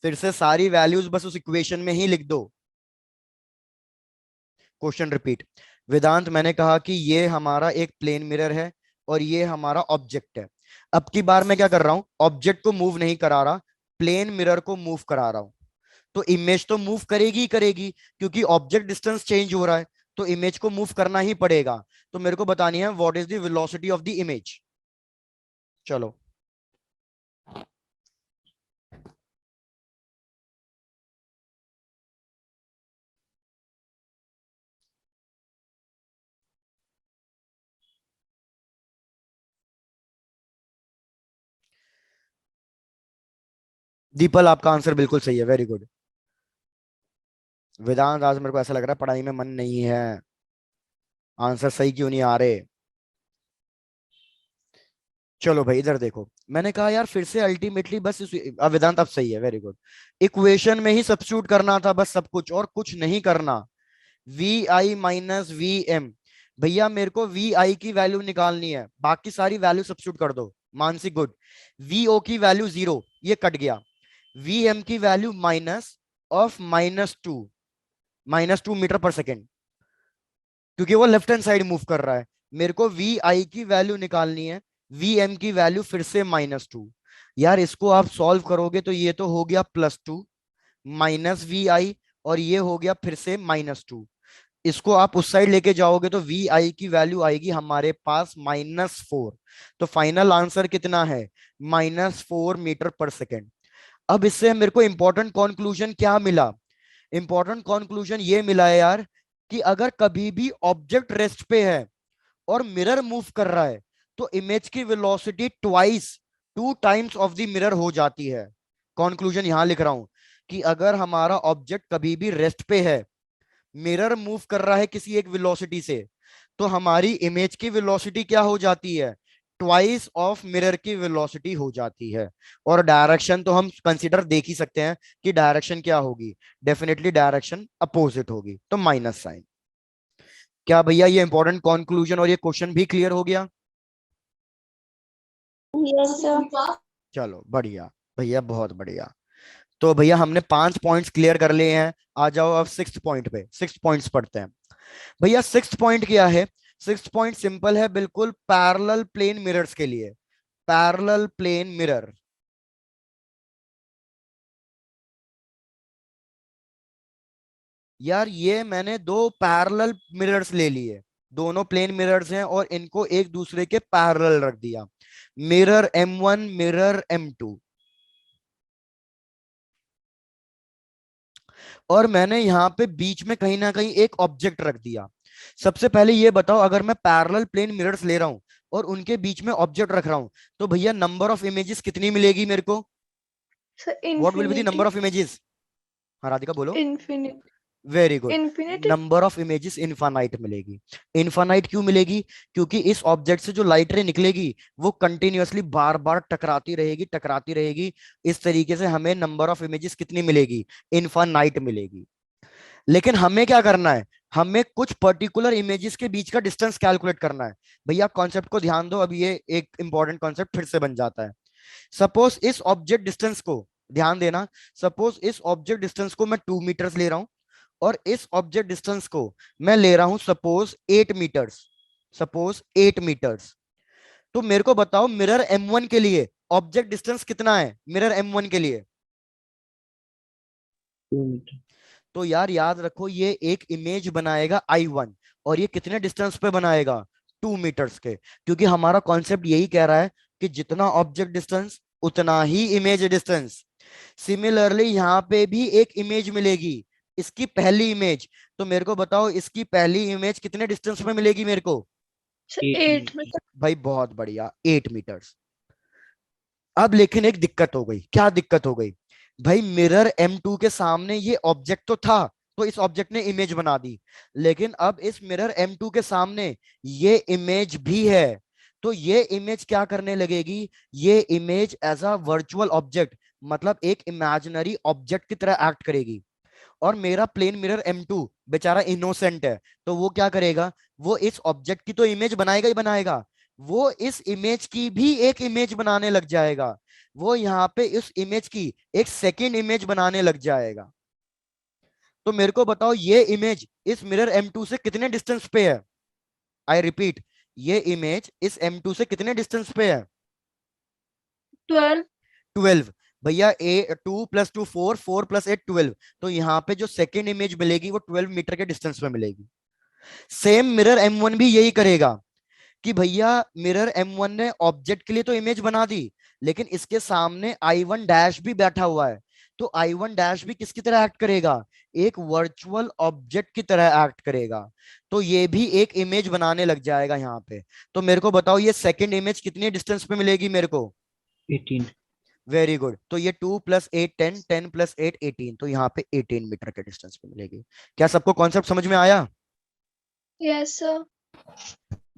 फिर से सारी वैल्यूज बस उस इक्वेशन में ही लिख दो। Question repeat. वेदांत, मैंने कहा कि ये हमारा एक प्लेन मिरर है और ये हमारा ऑब्जेक्ट है। अब की बार मैं क्या कर रहा हूं, ऑब्जेक्ट को मूव नहीं करा रहा, प्लेन मिरर को मूव करा रहा हूं। तो इमेज तो मूव करेगी ही करेगी, क्योंकि ऑब्जेक्ट डिस्टेंस चेंज हो रहा है, तो इमेज को मूव करना ही पड़ेगा। तो मेरे को बतानी है what is the velocity of the image. चलो, दीपल आपका आंसर बिल्कुल सही है, वेरी गुड। वेदांत, आज मेरे को ऐसा लग रहा है पढ़ाई में मन नहीं है, आंसर सही क्यों नहीं आ रहे। चलो भाई इधर देखो, मैंने कहा यार फिर से अल्टीमेटली बस वेदांत अब सही है, वेरी गुड। इक्वेशन में ही सब्स्टिट्यूट करना था बस, सब कुछ और कुछ नहीं करना। V I minus V M, भैया मेरे को वी आई की वैल्यू निकालनी है, बाकी सारी वैल्यू सब्स्टिट्यूट कर दो। मानसी गुड। वी ओ की वैल्यू 0, ये कट गया। वी एम की value minus of -2 metre per second, क्योंकि वो लेफ्ट हैंड साइड मूव कर रहा है। मेरे को वी आई की वैल्यू निकालनी है, वी एम की वैल्यू फिर से -2। यार इसको आप सॉल्व करोगे तो ये तो हो गया +2 माइनस वी आई, और ये हो गया फिर से -2। इसको आप उस साइड लेके जाओगे तो वी आई की वैल्यू आएगी हमारे पास -4। तो फाइनल आंसर कितना है, -4 मीटर पर सेकेंड। अब इससे मेरे को इंपॉर्टेंट कंक्लूजन क्या मिला, इंपॉर्टेंट कंक्लूजन ये मिला है यार, कि अगर कभी भी ऑब्जेक्ट रेस्ट पे है और मिरर मूव कर रहा है तो इमेज की velocity twice, 2 times of the mirror हो जाती है। कंक्लूजन यहां लिख रहा हूं कि अगर हमारा ऑब्जेक्ट कभी भी रेस्ट पे है, मिरर मूव कर रहा है किसी एक वेलोसिटी से, तो हमारी इमेज की वेलोसिटी क्या हो जाती है, ट्वाइस ऑफ मिरर की वेलोसिटी हो जाती है। और डायरेक्शन तो हम कंसीडर देख ही सकते हैं कि डायरेक्शन क्या होगी, डेफिनेटली डायरेक्शन अपोजिट होगी, तो माइनस साइन। क्या भैया ये इंपॉर्टेंट कंक्लूजन और ये क्वेश्चन भी क्लियर हो गया। Yes sir. चलो बढ़िया भैया, बहुत बढ़िया। तो भैया हमने 5 पॉइंट्स क्लियर कर लिए हैं। आ जाओ अब 6th पॉइंट पे, 6 पॉइंट्स पढ़ते हैं। भैया 6th पॉइंट क्या है, 6th पॉइंट सिंपल है बिल्कुल, पैरेलल प्लेन मिरर्स के लिए। पैरेलल प्लेन मिरर, यार ये मैंने 2 पैरेलल मिरर्स ले लिए, दोनों प्लेन मिरर्स हैं और इनको एक दूसरे के पैरेलल रख दिया। मिरर M1, मिरर M2, और मैंने यहाँ पे बीच में कहीं ना कहीं एक ऑब्जेक्ट रख दिया। सबसे पहले ये बताओ, अगर मैं पैरेलल प्लेन मिरर्स ले रहा हूं और उनके बीच में ऑब्जेक्ट रख रहा हूं, तो भैया नंबर ऑफ इमेजेस कितनी मिलेगी मेरे को, sir what will be the number infinity. Of images. हाँ राधिका बोलो। Infinity. Very good. Infinity. Number of images infinite मिलेगी। इनफाइनाइट क्यों मिलेगी, क्योंकि इस ऑब्जेक्ट से जो लाइट रे निकलेगी वो कंटिन्यूअसली बार बार टकराती रहेगी, टकराती रहेगी। इस तरीके से हमें नंबर ऑफ इमेजेस कितनी मिलेगी, इनफाइनाइट मिलेगी। लेकिन हमें क्या करना है, हमें कुछ पर्टिकुलर इमेजेस के बीच का डिस्टेंस कैलकुलेट करना है। भैया कॉन्सेप्ट को ध्यान दो, अब ये एक इंपॉर्टेंट कॉन्सेप्ट फिर से बन जाता है। सपोज इस ऑब्जेक्ट डिस्टेंस को, ध्यान देना, सपोज इस ऑब्जेक्ट डिस्टेंस को मैं 2 मीटर्स ले रहा हूं और इस ऑब्जेक्ट डिस्टेंस को मैं ले रहा हूं सपोज 8 मीटर्स, सपोज 8 मीटर्स। तो मेरे को बताओ मिरर M1 के लिए ऑब्जेक्ट डिस्टेंस कितना है, मिरर M1 के लिए। 2 मीटर। तो यार याद रखो ये एक इमेज बनाएगा I1, और ये कितने डिस्टेंस पे बनाएगा, 2 मीटर्स के, क्योंकि हमारा कॉन्सेप्ट यही कह रहा है कि जितना ऑब्जेक्ट डिस्टेंस उतना ही इमेज डिस्टेंस। सिमिलरली यहाँ पे भी एक इमेज मिलेगी, इसकी पहली इमेज। तो मेरे को बताओ इसकी पहली इमेज कितने डिस्टेंस में मिलेगी मेरे को, सर 8 8 मीटर। मीटर। भाई बहुत बढ़िया, 8 मीटर्स। अब लेकिन एक दिक्कत हो गई, क्या दिक्कत हो गई, भाई मिरर M2 के सामने ये ऑब्जेक्ट तो था, तो इस ऑब्जेक्ट ने इमेज बना दी, लेकिन अब इस मिरर M2 के सामने ये इमेज भी है। तो ये इमेज क्या करने लगेगी, ये image as a virtual object, मतलब एक इमेजिनरी ऑब्जेक्ट की तरह एक्ट करेगी। और मेरा प्लेन मिरर M2 बेचारा इनोसेंट है, तो वो क्या करेगा, वो इस ऑब्जेक्ट की तो इमेज बनाएगा ही बनाएगा, वो इस इमेज की भी एक इमेज बनाने लग जाएगा, वो यहाँ पे इस इमेज की एक सेकंड इमेज बनाने लग जाएगा। तो मेरे को बताओ ये इमेज इस मिरर M2 से कितने डिस्टेंस पे है? आई रिपीट, ये इमेज इस M2 से कितने डिस्टेंस पे है? 12। 12। भैया ए 2 + 2 4, 4 + 8 12। तो यहाँ पे जो सेकेंड इमेज मिलेगी वो 12 मीटर के डिस्टेंस पे मिलेगी। सेम मिरर M1 भी यही करेगा कि भैया मिरर M1 ने ऑब्जेक्ट के लिए तो इमेज बना दी, लेकिन इसके सामने I1 डैश भी बैठा हुआ है। तो I1 डैश भी किसकी तरह एक्ट करेगा? एक वर्चुअल ऑब्जेक्ट की तरह एक्ट करेगा। तो ये भी एक इमेज बनाने लग जाएगा यहाँ पे। तो मेरे को बताओ ये सेकंड इमेज कितनी डिस्टेंस पे मिलेगी मेरे को? 18। Very good. तो ये 2 + 8 10, 10 + 8 18, तो यहाँ पे 18 मीटर के डिस्टेंस पे मिलेगी। क्या सबको कॉन्सेप्ट समझ में आया? Yes sir.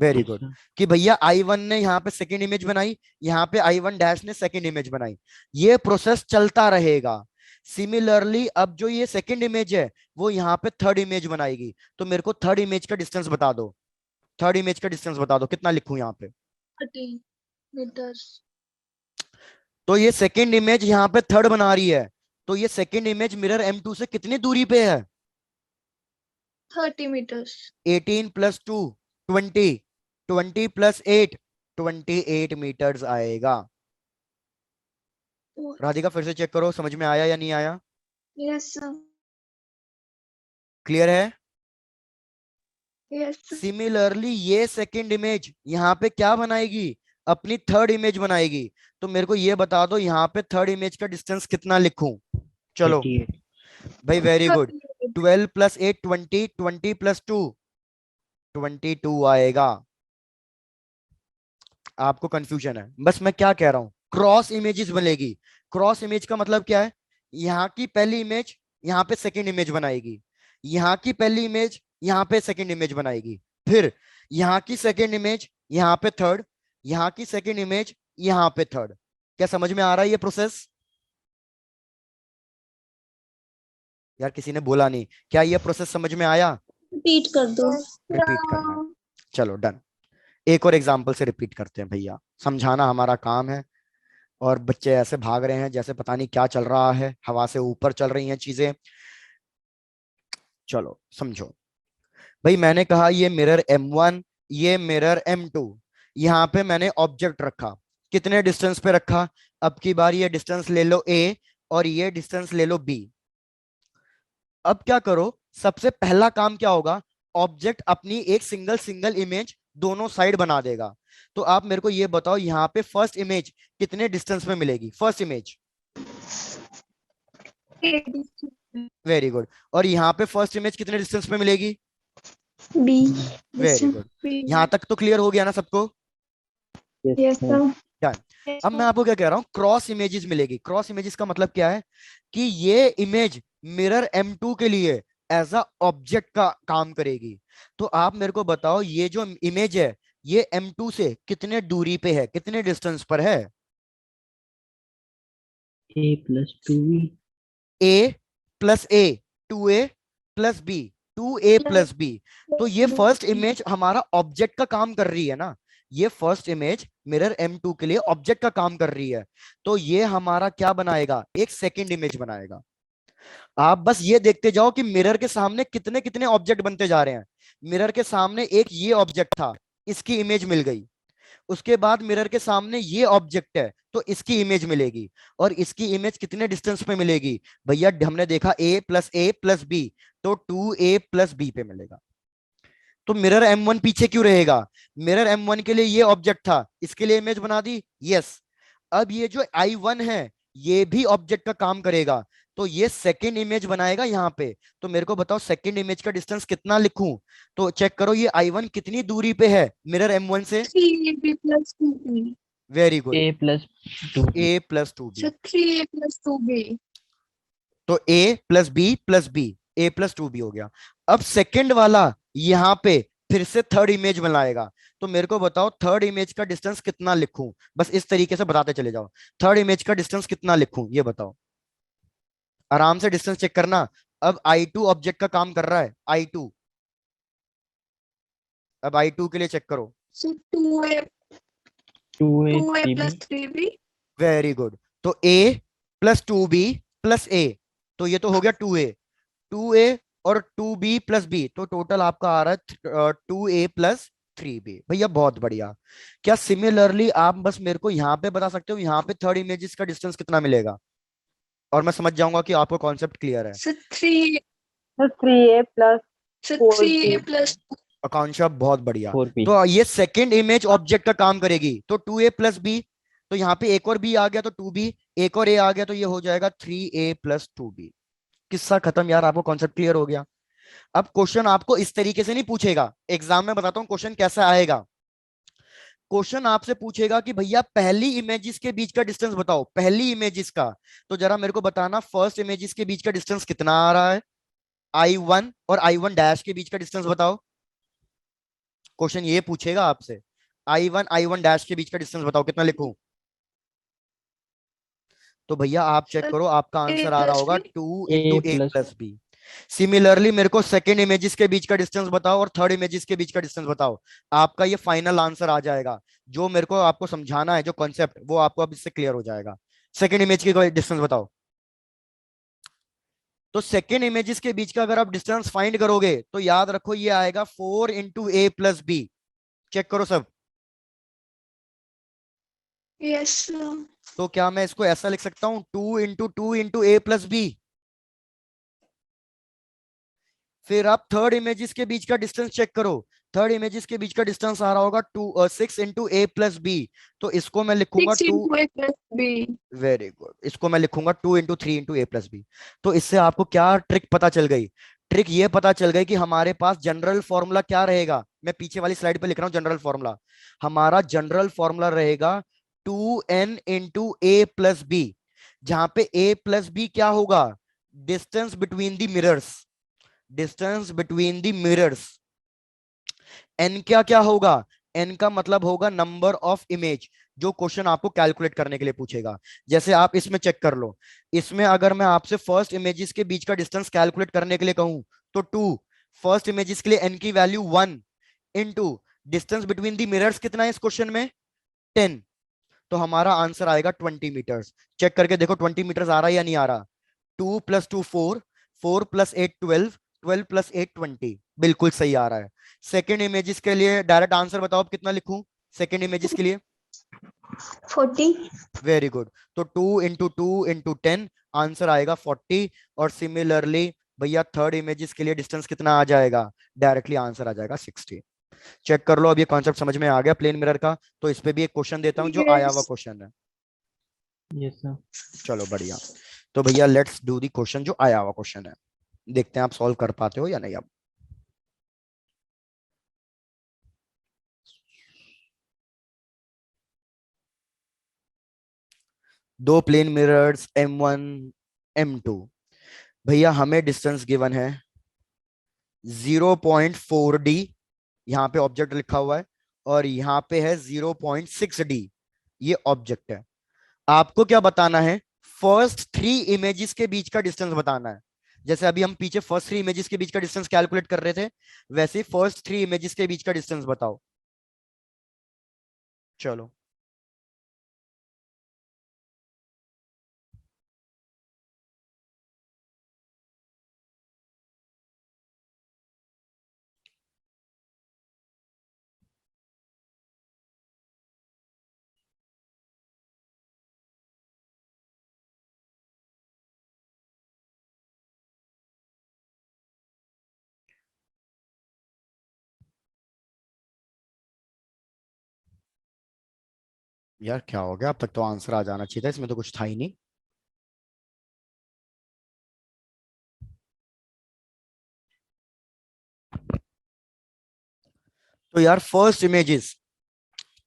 Very Yes, good. sir. कि भैया I1 ने यहाँ पे सेकेंड इमेज बनाई, यहाँ पे I1 डैश ने सेकेंड इमेज बनाई, ये प्रोसेस चलता रहेगा। सिमिलरली अब जो ये सेकेंड इमेज है वो यहाँ पे थर्ड इमेज बनाएगी। तो मेरे को थर्ड इमेज का डिस्टेंस बता दो, थर्ड इमेज का डिस्टेंस बता दो, कितना लिखूं यहाँ पे? 30 मीटर्स। तो ये सेकेंड इमेज यहाँ पे थर्ड बना रही है, तो ये सेकेंड इमेज मिरर M2 से कितनी दूरी पे है? 30 मीटर्स। 18 + 2 20, 20 + 8 28 मीटर्स आएगा। राधिका फिर से चेक करो, समझ में आया या नहीं आया? Yes sir. क्लियर है? Yes sir. सिमिलरली ये सेकंड इमेज यहाँ पे क्या बनाएगी? अपनी थर्ड इमेज बनाएगी। तो मेरे को ये बता दो यहाँ पे थर्ड इमेज का डिस्टेंस कितना लिखूं? चलो 88। भाई, वेरी गुड। 12 + 8 20, 20 + 2 22 आएगा। आपको कंफ्यूजन है, बस मैं क्या कह रहा हूं, क्रॉस इमेजेस बनेगी। क्रॉस इमेज का मतलब क्या है? यहाँ की पहली इमेज यहाँ पे सेकंड इमेज बनाएगी, यहाँ की पहली इमेज यहाँ पे सेकंड इमेज बनाएगी, फिर यहाँ की सेकंड इमेज यहाँ पे थर्ड, यहाँ की सेकंड इमेज यहाँ पे थर्ड। क्या समझ में आ रहा है ये प्रोसेस? यार किसी ने बोला नहीं, क्या ये प्रोसेस समझ में आया? रिपीट कर दो। रिपीट करना है, चलो डन। एक और एग्जाम्पल से रिपीट करते हैं भैया, समझाना हमारा काम है। और बच्चे ऐसे भाग रहे हैं जैसे पता नहीं क्या चल रहा है, हवा से ऊपर चल रही हैं चीजें। चलो समझो भाई, मैंने कहा ये मिरर M1, ये मिरर M2, यहाँ पे मैंने ऑब्जेक्ट रखा। कितने डिस्टेंस पे रखा? अब की बार ये डिस्टेंस ले लो A और ये डिस्टेंस ले लो B। अब क्या करो, सबसे पहला काम क्या होगा? ऑब्जेक्ट अपनी एक सिंगल सिंगल इमेज दोनों साइड बना देगा। तो आप मेरे को ये बताओ यहाँ पे फर्स्ट इमेज कितने डिस्टेंस में मिलेगी? First image, very good. और यहाँ पे फर्स्ट इमेज कितने डिस्टेंस पे मिलेगी? बी। Very good. यहाँ तक तो क्लियर हो गया ना सबको? Yes sir. डन। अब मैं आपको क्या कह रहा हूँ, क्रॉस इमेजेस मिलेगी। क्रॉस इमेजेस का मतलब क्या है कि ये इमेज मिरर M2 के लिए एज अ ऑब्जेक्ट का काम करेगी। तो आप मेरे को बताओ ये जो इमेज है ये M2 से कितने दूरी पे है, कितने डिस्टेंस पर है? A + 2B। A + A, 2A + B, 2A + B। तो ये फर्स्ट इमेज हमारा ऑब्जेक्ट का काम कर रही है ना, ये फर्स्ट इमेज मिरर M2 के लिए ऑब्जेक्ट का काम कर रही है। तो ये हमारा क्या बनाएगा? एक सेकंड इमेज बनाएगा। आप बस ये देखते जाओ कि मिरर के सामने कितने कितने ऑब्जेक्ट बनते जा रहे हैं। मिरर के सामने एक ये ऑब्जेक्ट था, इसकी इमेज मिल गई। उसके बाद मिरर के सामने ये ऑब्जेक्ट है तो इसकी इमेज मिलेगी। और इसकी इमेज कितने डिस्टेंस पे मिलेगी? भैया हमने देखा A + A + B, तो 2A + B पे मिलेगा। तो मिरर M1 पीछे क्यों रहेगा? मिरर M1 के लिए ये ऑब्जेक्ट था, इसके लिए इमेज बना दी, यस। अब ये जो I1 है ये भी ऑब्जेक्ट का काम करेगा, तो ये सेकंड इमेज बनाएगा यहाँ पे। तो मेरे को बताओ सेकंड इमेज का डिस्टेंस कितना लिखूं? तो चेक करो ये I1 कितनी दूरी पे है मिरर M1 से? 3AB + 2B। Very good, A + 2B। A + 2B। अच्छा 3A + 2B। तो A + B + B, A + 2B हो गया। अब सेकंड वाला यहाँ पे फिर से थर्ड इमेज बनाएगा। तो मेरे को बताओ थर्ड इमेज का डिस्टेंस कितना लिखूं? बस इस तरीके से बताते चले जाओ, थर्ड इमेज का डिस्टेंस कितना लिखूं ये बताओ, आराम से डिस्टेंस चेक करना। अब I2 ऑब्जेक्ट का काम कर रहा है, I2। अब I2 के लिए चेक करो। So 2A 2A 2A 3B plus 3B. Very good. तो a plus 2b plus a, तो ये तो हो गया 2a, 2a और 2b प्लस b, तो टोटल आपका आ रहा है 2a प्लस 3b। भैया बहुत बढ़िया। क्या सिमिलरली आप बस मेरे को यहाँ पे बता सकते हो यहाँ पे थर्ड इमेजेस का डिस्टेंस कितना मिलेगा, और मैं समझ जाऊंगा कि आपको कॉन्सेप्ट क्लियर है। So 3 So 3A plus so 4B. 3A plus आकांक्षा बहुत बढ़िया। 4B तो ये सेकंड इमेज ऑब्जेक्ट का काम करेगी, तो 2a प्लस b, तो यहाँ पे एक और b आ गया तो 2b, एक और a आ गया तो ये हो जाएगा 3a प्लस 2b। किस्सा खत्म यार, आपको कॉन्सेप्ट क्लियर हो गया। अब क्वेश्चन आपको इस तरीके से नहीं पूछेगा, एग्जाम में बताता हूँ क्वेश्चन कैसा आएगा। क्वेश्चन आपसे पूछेगा कि भैया पहली इमेजेस के बीच का डिस्टेंस बताओ, पहली इमेजेस का। तो जरा मेरे को बताना फर्स्ट इमेजेस के बीच का डिस्टेंस कितना आ रहा है, I1 और I1 डैश के बीच का डिस्टेंस बताओ। क्वेश्चन ये पूछेगा आपसे, I1 डैश के बीच का डिस्टेंस बताओ, कितना लिखूं। तो भैया आप चेक करो, आपका A आंसर आ रहा plus होगा B. 2 A into A plus plus B. Similarly मेरे को सेकेंड इमेजेस के बीच का डिस्टेंस बताओ और थर्ड इमेजेस के बीच का डिस्टेंस बताओ। आपका ये फाइनल आंसर आ जाएगा। जो मेरे को आपको समझाना है, जो कॉन्सेप्ट, वो आपको अब इससे क्लियर हो जाएगा। सेकेंड इमेज की डिस्टेंस बताओ। तो सेकेंड इमेजेस के बीच का अगर आप डिस्टेंस फाइंड करोगे तो याद रखो ये आएगा 4 इंटू ए प्लस बी। चेक करो सब। Yes, sir. तो क्या मैं इसको ऐसा लिख सकता हूं, 2 इंटू ए प्लस बी। फिर आप थर्ड इमेजेस के बीच का डिस्टेंस चेक करो। थर्ड इमेजेस के बीच का डिस्टेंस आ रहा होगा 6 इंटू ए प्लस बी। तो इसको मैं लिखूंगा 6 2। into A plus B. Very good, इसको मैं लिखूंगा 2 इंटू 3 इंटू ए प्लस बी। तो इससे आपको क्या ट्रिक पता चल गई, ट्रिक ये पता चल गई कि हमारे पास जनरल फॉर्मूला क्या रहेगा। मैं पीछे वाली स्लाइड पे लिख रहा हूं जनरल फॉर्मूला। हमारा जनरल फॉर्मूला रहेगा 2n इंटू ए प्लस बी, जहां पे ए प्लस बी क्या होगा, distance between the mirrors, distance between the mirrors. N क्या क्या होगा, एन का मतलब होगा नंबर ऑफ इमेज, जो क्वेश्चन आपको कैलकुलेट करने के लिए पूछेगा। जैसे आप इसमें चेक कर लो, इसमें अगर मैं आपसे फर्स्ट इमेजेस के बीच का डिस्टेंस कैलकुलेट करने के लिए कहूं तो 2, फर्स्ट इमेजेस के लिए एन की value 1 into distance between the mirrors कितना है इस क्वेश्चन में 10, तो हमारा आंसर आएगा 20 मीटर्स। चेक करके देखो 20 मीटर्स आ रहा है या नहीं आ रहा। 2 + 2 4, 4 + 8 12, 12 + 8 20, बिल्कुल सही आ रहा है। सेकेंड इमेजेस के लिए डायरेक्ट आंसर बताओ अब कितना लिखूं सेकेंड इमेजेस के लिए। 40 वेरी गुड। तो 2 इंटू 2 इंटू 10, आंसर आएगा 40। और सिमिलरली भैया थर्ड इमेजेस के लिए डिस्टेंस कितना आ जाएगा, डायरेक्टली आंसर आ जाएगा 60। चेक कर लो, अब ये कॉन्सेप्ट समझ में आ गया प्लेन मिरर का। तो इस पे भी एक क्वेश्चन देता हूं जो आया हुआ Yes. क्वेश्चन है। yes sir चलो बढ़िया। तो भैया लेट्स डू दी क्वेश्चन जो आया हुआ क्वेश्चन है, देखते हैं आप सॉल्व कर पाते हो या नहीं। अब दो प्लेन मिरर्स M1 M2, भैया हमें डिस्टेंस गिवन है 0.4d, यहाँ पे ऑब्जेक्ट लिखा हुआ है, और यहाँ पे है 0.6d, ये ऑब्जेक्ट है। आपको क्या बताना है, फर्स्ट 3 इमेजेस के बीच का डिस्टेंस बताना है। जैसे अभी हम पीछे फर्स्ट 3 इमेजेस के बीच का डिस्टेंस कैलकुलेट कर रहे थे, वैसे फर्स्ट 3 इमेजेस के बीच का डिस्टेंस बताओ। चलो यार क्या हो गया, अब तक तो आंसर आ जाना चाहिए था, इसमें तो कुछ था ही नहीं। तो यार फर्स्ट इमेजेस,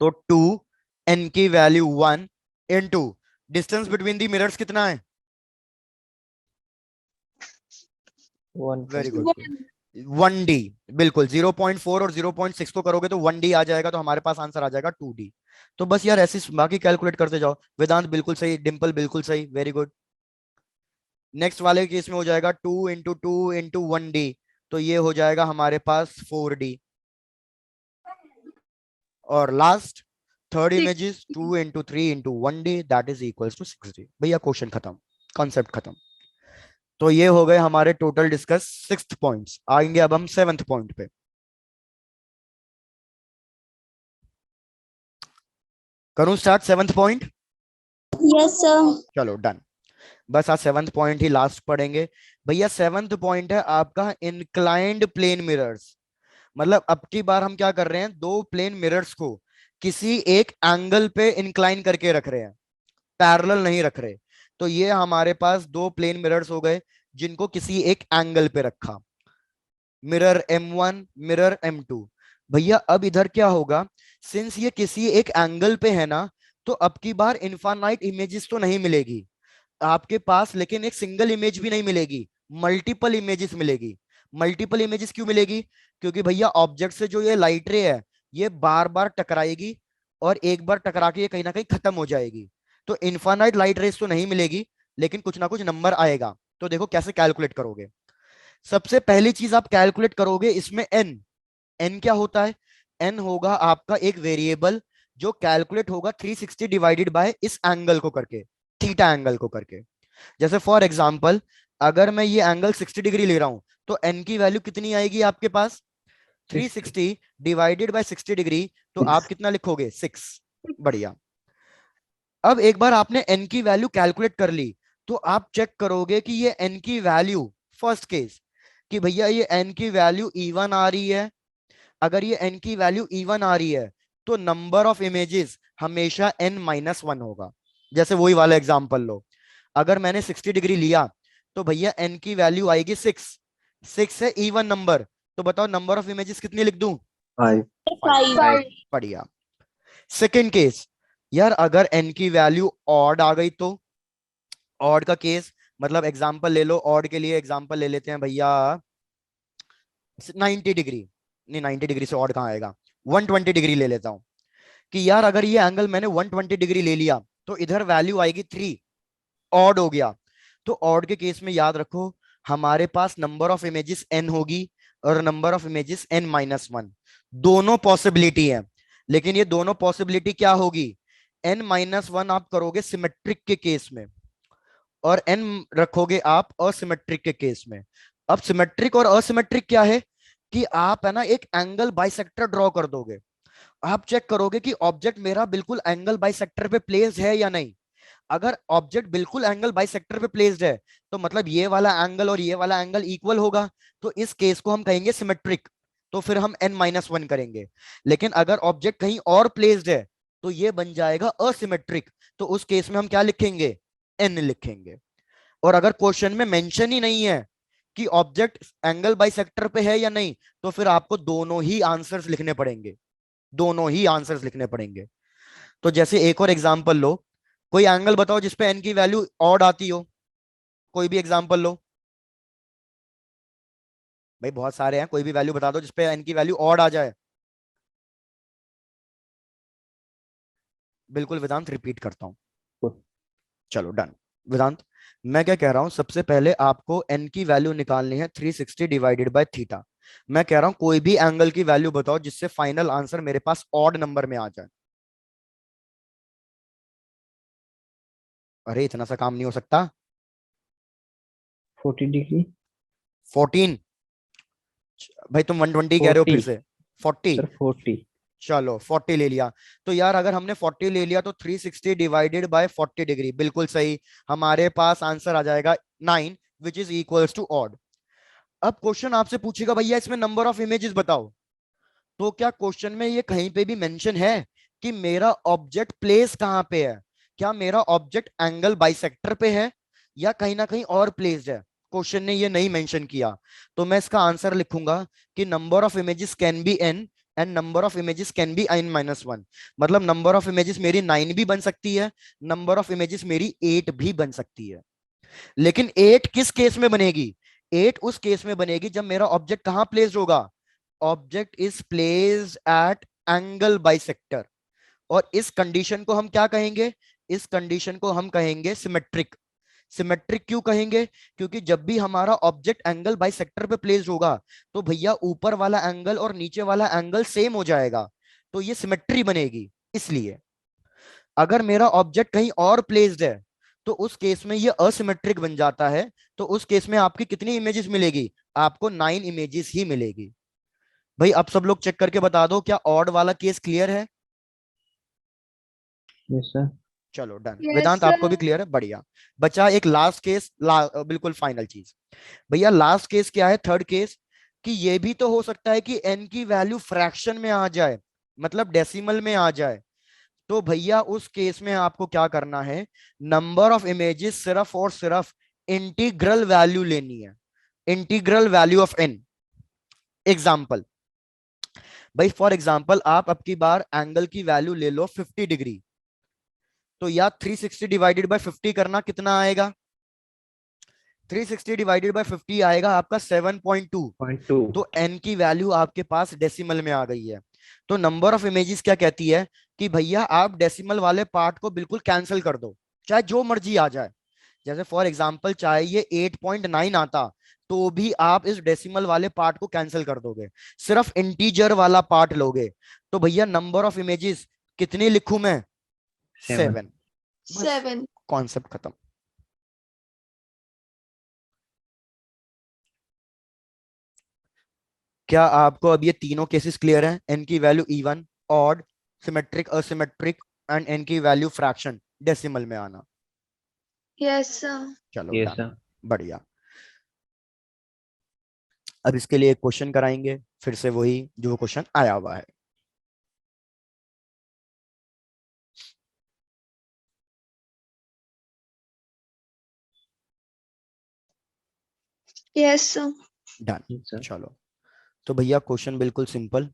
तो 2, n की value 1 into distance between the mirrors कितना है, 1 वेरी गुड, 1. 1d। बिल्कुल 0.4 और 0.6 को करोगे तो 1d आ जाएगा, तो हमारे पास आंसर आ जाएगा 2d। तो बस यार ऐसे बाकी कैलकुलेट करते जाओ। वेदांत बिल्कुल सही, डिंपल बिल्कुल सही, वेरी गुड। नेक्स्ट वाले केस में हो जाएगा 2 इंटू 2 इंटू 1d, तो ये हो जाएगा हमारे पास 4d। और last third Six. Image is 2 into 3 into 1 day, that is equals to 6 day। भैया क्वेश्चन खत्म, कॉन्सेप्ट खत्म। तो ये हो गए हमारे टोटल डिस्कस 6th पॉइंट्स। आएंगे अब हम 7th पॉइंट पे। करूं start 7th point? Yes, sir. चलो डन। बस आज 7th पॉइंट ही लास्ट पढ़ेंगे भैया। 7th पॉइंट है आपका इंक्लाइंड प्लेन मिरर्स। मतलब अब की बार हम क्या कर रहे हैं, दो प्लेन मिरर्स को किसी एक एंगल पे इंक्लाइन करके रख रहे हैं, पैरेलल नहीं रख रहे। तो ये हमारे पास दो प्लेन मिरर्स हो गए जिनको किसी एक एंगल पे रखा, मिरर M1, मिरर M2। भैया अब इधर क्या होगा, सिंस ये किसी एक एंगल पे है ना, तो अब की बार इनफाइनाइट इमेजेस तो नहीं मिलेगी आपके पास, लेकिन एक सिंगल इमेज भी नहीं मिलेगी, मल्टीपल इमेजेस मिलेगी। मल्टीपल इमेजेस क्यों मिलेगी? क्योंकि भैया ऑब्जेक्ट से जो ये लाइट रे है ये बार बार टकराएगी और एक बार टकरा के ये कहीं ना कहीं खत्म हो जाएगी। तो इनफाइनाइट लाइट रेस तो नहीं मिलेगी, लेकिन कुछ ना कुछ नंबर आएगा। तो देखो कैसे कैलकुलेट करोगे। सबसे पहली चीज आप कैलकुलेट करोगे इसमें एन। एन क्या होता है? एन होगा आपका एक वेरिएबल जो कैलकुलेट होगा 360 डिवाइडेड बाय इस एंगल को करके, थीटा एंगल को करके। जैसे फॉर एग्जांपल अगर मैं ये एंगल 60 डिग्री ले रहा हूं तो एन की वैल्यू कितनी आएगी आपके पास? 360 डिवाइडेड बाय 60 डिग्री। तो आप कितना लिखोगे? 6। बढ़िया। अब एक बार आपने एन की वैल्यू कैलकुलेट कर ली तो आप चेक करोगे कि ये एन की वैल्यू, फर्स्ट केस कि भैया ये एन की वैल्यू इवन आ रही है। अगर ये एन की वैल्यू इवन आ रही है तो नंबर ऑफ इमेजेस हमेशा n-1 होगा। जैसे वही वाला एग्जांपल लो, अगर मैंने 60 डिग्री लिया तो भैया एन की वैल्यू आएगी 6। 6 है इवन नंबर, तो बताओ नंबर ऑफ इमेजेस कितनी लिख दूं? 5. बढ़िया। सेकेंड केस, यार अगर एन की वैल्यू ऑड आ गई तो? ऑड का केस मतलब एग्जांपल ले लो, ऑड के लिए एग्जांपल ले लेते हैं भैया 90 डिग्री। नहीं 90 डिग्री से ऑड कहां आएगा, 120 डिग्री ले लेता हूं कि यार अगर ये एंगल मैंने 120 डिग्री ले लिया तो इधर वैल्यू आएगी 3, ऑड हो गया। तो ऑड के केस में याद रखो हमारे पास नंबर ऑफ इमेजेस n होगी और नंबर ऑफ इमेजेस n-1। दोनों पॉसिबिलिटी है, लेकिन ये दोनों पॉसिबिलिटी क्या होगी? n-1 आप करोगे सिमेट्रिक के केस में और n रखोगे आप असिमेट्रिक के केस में। अब सिमेट्रिक और असिमेट्रिक क्या है कि आप है ना एक एंगल बाइसेक्टर ड्रॉ कर दोगे। आप चेक करोगे कि ऑब्जेक्ट मेरा बिल्कुल एंगल बाइसेक्टर पे प्लेस्ड है या नहीं। अगर ऑब्जेक्ट बिल्कुल एंगल बाइसेक्टर पे प्लेस्ड है तो मतलब ये वाला एंगल और ये वाला एंगल इक्वल होगा, तो इस केस को हम कहेंगे सिमेट्रिक। तो फिर हम n-1 करेंगे। लेकिन अगर ऑब्जेक्ट कहीं और प्लेस्ड है तो ये बन जाएगा असिमेट्रिक। तो उस केस में हम क्या लिखेंगे? n लिखेंगे। और अगर क्वेश्चन में मेंशन ही नहीं है कि ऑब्जेक्ट एंगल बाइसेक्टर पे है या नहीं, तो फिर आपको दोनों ही आंसर्स लिखने पड़ेंगे, दोनों ही आंसर्स लिखने पड़ेंगे। तो जैसे एक और एग्जांपल लो, कोई एंगल बताओ जिसपे एन की वैल्यू ऑड आती हो, कोई भी एग्जांपल लो भाई, बहुत सारे हैं, कोई भी वैल्यू बता दो जिसपे एन की वैल्यू ऑड आ जाए। बिल्कुल वेदांत, रिपीट करता हूं। चलो डन। वेदांत मैं क्या कह रहा हूं, सबसे पहले आपको एन की वैल्यू निकालनी है 360 डिवाइडेड बाय थीटा। मैं कह रहा हूं कोई भी एंगल की वैल्यू बताओ जिससे फाइनल आंसर मेरे पास ऑड नंबर में आ जाए। अरे इतना सा काम नहीं हो सकता। 40 डिग्री 14? भाई तुम 120 कह रहे हो फिर 40 से? 40? सर 40 चलो 40 ले लिया। तो यार अगर हमने 40 ले लिया तो 360 डिवाइडेड बाय 40 डिग्री, बिल्कुल सही। हमारे पास आंसर आ जाएगा 9 which is equals to odd. अब क्वेश्चन आपसे पूछेगा भैया इसमें नंबर ऑफ इमेजेस बताओ। तो क्या क्वेश्चन में ये कहीं पे भी मेंशन है कि मेरा ऑब्जेक्ट प्लेस कहां पे है? क्या मेरा ऑब्जेक्ट एंगल बाइसेक्टर पे है या कहीं ना कहीं और प्लेस्ड है? क्वेश्चन ने ये नहीं मेंशन किया। तो मैं इसका आंसर लिखूंगा कि number of images can be n and number of images can be n-1। मतलब नंबर ऑफ इमेजेस मेरी 9 भी बन सकती है, नंबर ऑफ इमेजेस मेरी 8 भी बन सकती है। लेकिन 8 किस केस में बनेगी? 8 उस केस में बनेगी जब मेरा ऑब्जेक्ट कहां प्लेस्ड होगा? Object is placed at angle bisector. और इस कंडीशन को हम क्या कहेंगे? इस कंडीशन को हम कहेंगे सिमेट्रिक। सिमेट्रिक क्यों कहेंगे? क्योंकि जब भी हमारा ऑब्जेक्ट एंगल बाइसेक्टर पे प्लेस्ड होगा तो भैया ऊपर वाला एंगल और नीचे वाला एंगल सेम हो जाएगा, तो ये सिमेट्री बनेगी, इसलिए अगर मेरा ऑब्जेक्ट कहीं और प्लेस्ड है तो उस केस में ये असिमेट्रिक बन जाता है। तो उस केस में आपकी कितनी इमेजेस मिलेगी? आपको 9 इमेजेस ही मिलेगी। भाई अब सब लोग चेक करके बता दो, क्या ऑड वाला केस क्लियर है? Yes, sir. चलो डन। Yes, वेदांत आपको भी sir. क्लियर है? बढ़िया। बचा एक लास्ट केस, बिल्कुल फाइनल चीज। भैया लास्ट केस क्या है? थर्ड केस, कि ये भी तो हो सकता है कि n की वैल्यू फ्रैक्शन में आ जाए, मतलब डेसिमल में आ जाए। तो भैया उस केस में आपको क्या करना है? नंबर ऑफ इमेजेस सिर्फ और सिर्फ इंटीग्रल वैल्यू लेनी है, integral value of n। Example, भाई फॉर एग्जाम्पल आप अब की बार एंगल की वैल्यू ले लो 50 डिग्री। तो या 360 डिवाइडेड बाय 50 करना, कितना आएगा? 360 डिवाइडेड बाय 50 आएगा आपका 7.2। 0.2. तो n की वैल्यू आपके पास डेसिमल में आ गई है। तो नंबर ऑफ इमेजेस क्या कहती है कि भैया आप डेसिमल वाले पार्ट को बिल्कुल कैंसिल कर दो, चाहे जो मर्जी आ जाए। जैसे फॉर एग्जांपल चाहे ये 8.9 आता तो भी आप इस डेसिमल वाले पार्ट को कैंसिल कर दोगे, सिर्फ इंटीजर वाला पार्ट लोगे। तो भैया नंबर ऑफ इमेजेस कितनी लिखूं मैं? 7। बस 7. कॉन्सेप्ट खत्म। क्या आपको अब ये तीनों केसेस क्लियर हैं? एन की value even, odd, symmetric, asymmetric and N की वैल्यू फ्रैक्शन, डेसिमल में आना। Yes, sir. चलो Yes, डन, sir. बढ़िया। अब इसके लिए एक क्वेश्चन कराएंगे, फिर से वही जो क्वेश्चन आया हुआ है। Yes, sir. Done. Yes, sir. चलो तो भैया क्वेश्चन बिल्कुल सिंपल।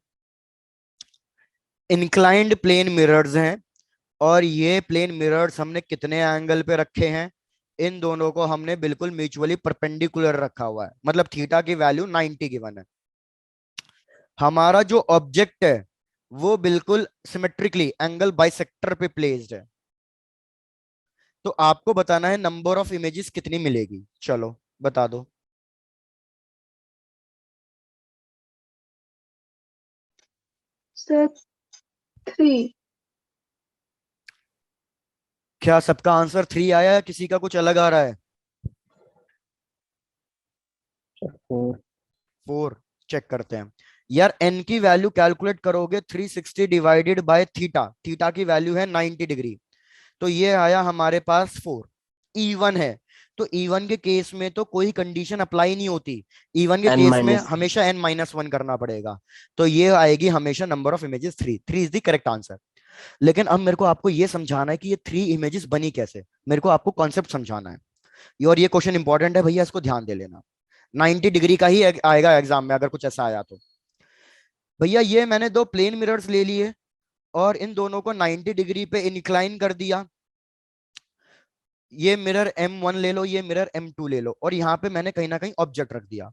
इंक्लाइंड प्लेन मिरर्स हैं और ये प्लेन मिरर्स हमने कितने एंगल पे रखे हैं? इन दोनों को हमने बिल्कुल म्यूचुअली परपेंडिकुलर रखा हुआ है, मतलब थीटा की वैल्यू 90 गिवन है। हमारा जो ऑब्जेक्ट है वो बिल्कुल सिमेट्रिकली एंगल बाइसेक्टर पे प्लेस्ड है। तो आपको बताना है नंबर ऑफ इमेजेस कितनी मिलेगी। चलो बता दो। Sir, 3. क्या सबका आंसर 3 आया है? किसी का कुछ अलग आ रहा है? Sir, 4. 4। चेक करते हैं यार। एन की वैल्यू कैलकुलेट करोगे 360 डिवाइडेड बाय थीटा, थीटा की वैल्यू है 90 डिग्री। तो ये आया हमारे पास 4। E1 है, तो E1 के केस में तो कोई कंडीशन अप्लाई नहीं होती। E1 के केस में हमेशा n-1 करना पड़ेगा। तो ये आएगी हमेशा number of images 3। 3 is the correct answer. लेकिन अब मेरे को आपको ये समझाना है कि ये 3 इमेजेस बनी कैसे। मेरे को आपको कॉन्सेप्ट समझाना है। और ये क्वेश्चन इंपॉर्टेंट है भैया, इसको ध्यान दे लेना। 90 डिग्री का ही आएगा एग्जाम में अगर कुछ ऐसा आया तो। भैया ये मैंने दो प्लेन मिरर्स ले लिए और इन दोनों को 90 डिग्री पे इंक्लाइन कर दिया। ये मिरर M1 ले लो, ये मिरर M2 ले लो, और यहाँ पे मैंने कहीं ना कहीं ऑब्जेक्ट रख दिया।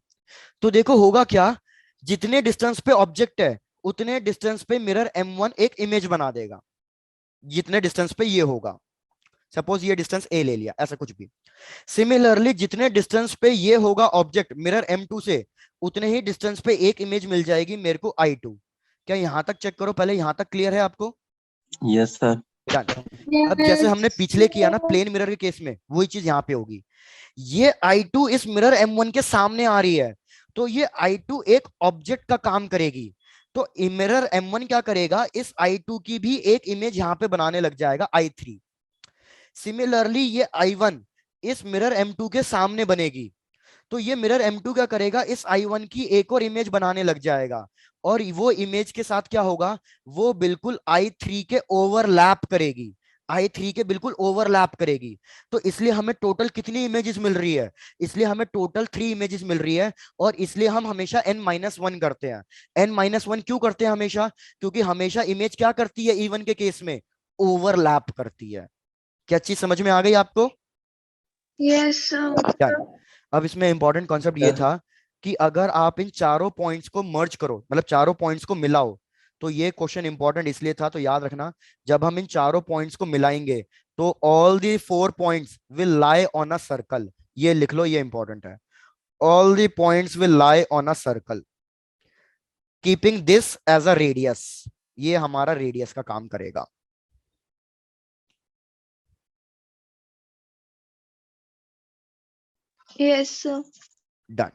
तो देखो होगा क्या, जितने डिस्टेंस पे ऑब्जेक्ट है उतने डिस्टेंस पे मिरर M1 एक इमेज बना देगा। जितने डिस्टेंस पे ये होगा, सपोज ये डिस्टेंस A ले लिया, ऐसा कुछ भी। सिमिलरली जितने डिस्टेंस पे ये होगा ऑब्जेक्ट मिरर M2 से, उतने ही डिस्टेंस पे एक इमेज मिल जाएगी मेरे को I2। क्या यहां तक चेक करो पहले, यहां तक क्लियर है आपको? Yes sir. डन। अब जैसे हमने पिछले किया ना प्लेन मिरर के केस में, वही चीज यहाँ पे होगी। ये I2 इस मिरर M1 के सामने आ रही है, तो ये I2 एक ऑब्जेक्ट का काम करेगी। तो मिरर M1 क्या करेगा, इस I2 की भी एक इमेज यहाँ पे बनाने लग जाएगा I3। सिमिलरली ये I1 इस मिरर M2 के सामने बनेगी, तो ये मिरर M2 क्या करेगा, इस I1 की एक और इमेज बनाने लग जाएगा। और वो इमेज के साथ क्या होगा, वो बिल्कुल I3 के ओवरलैप करेगी, I3 के बिल्कुल ओवरलैप करेगी। तो इसलिए हमें टोटल कितनी इमेजेस मिल रही है, इसलिए हमें टोटल 3 इमेजेस मिल रही है। और इसलिए हम हमेशा n-1 करते हैं। n-1 क्यों करते हैं हमेशा? क्योंकि हमेशा इमेज क्या करती है E1 के केस में, ओवरलैप करती है। क्या चीज समझ में आ गई आपको? Yes, sir. Done. अब इसमें इंपॉर्टेंट कॉन्सेप्ट ये था कि अगर आप इन चारों पॉइंट्स को मर्ज करो, मतलब चारों पॉइंट्स को मिलाओ, तो ये क्वेश्चन इंपॉर्टेंट इसलिए था, तो याद रखना जब हम इन चारों पॉइंट्स को मिलाएंगे तो all the 4 points will lie on a circle. ये लिख लो, ये इंपॉर्टेंट है। All the points will lie on a circle keeping this as a radius. ये हमारा रेडियस का काम करेगा। Yes, sir. डन।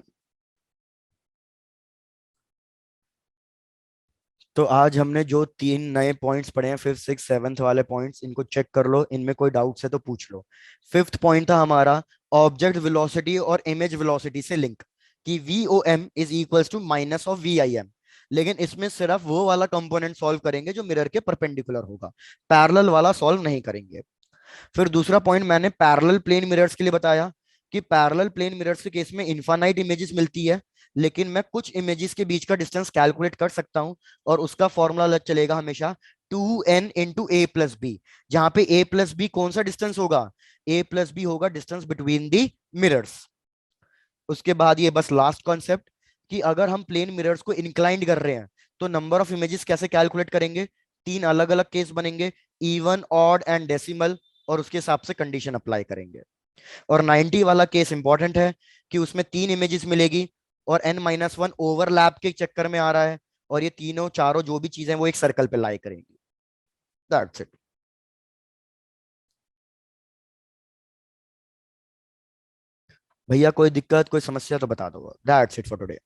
तो आज हमने जो 3 नए पॉइंट्स पढ़े हैं, 5th 6th 7th वाले पॉइंट्स, इनको चेक कर लो, इनमें कोई डाउट्स है तो पूछ लो। 5th पॉइंट था हमारा ऑब्जेक्ट वेलोसिटी और इमेज वेलोसिटी से लिंक, कि VOM is equals to minus of VIM। लेकिन इसमें सिर्फ वो वाला कंपोनेंट सॉल्व करेंगे जो मिरर के परपेंडिकुलर होगा, पैरेलल वाला सॉल्व नहीं करेंगे। फिर दूसरा पॉइंट मैंने पैरेलल प्लेन मिरर्स के लिए बताया कि पैरेलल प्लेन मिरर्स के केस में इनफाइनाइट इमेजेस मिलती है, लेकिन मैं कुछ इमेजेस के बीच का डिस्टेंस कैलकुलेट कर सकता हूं, और उसका फॉर्मूला लग चलेगा हमेशा 2n इंटू ए प्लस बी, जहां पे a प्लस बी कौन सा डिस्टेंस होगा, a प्लस बी होगा डिस्टेंस बिटवीन दी मिरर्स। उसके बाद ये बस लास्ट कॉन्सेप्ट, कि अगर हम प्लेन मिरर्स को इंक्लाइंड कर रहे हैं तो नंबर ऑफ इमेजेस कैसे कैलकुलेट करेंगे, 3 अलग अलग केस बनेंगे, इवन, ऑड एंड डेसिमल, और उसके हिसाब से कंडीशन अप्लाई करेंगे। और 90 वाला केस इंपॉर्टेंट है कि उसमें 3 इमेजेस मिलेगी और n-1 ओवरलैप के चक्कर में आ रहा है, और ये तीनों चारों जो भी चीजें वो एक सर्कल पे लाई करेंगी। That's it. भैया कोई दिक्कत कोई समस्या तो बता दो। That's it for today.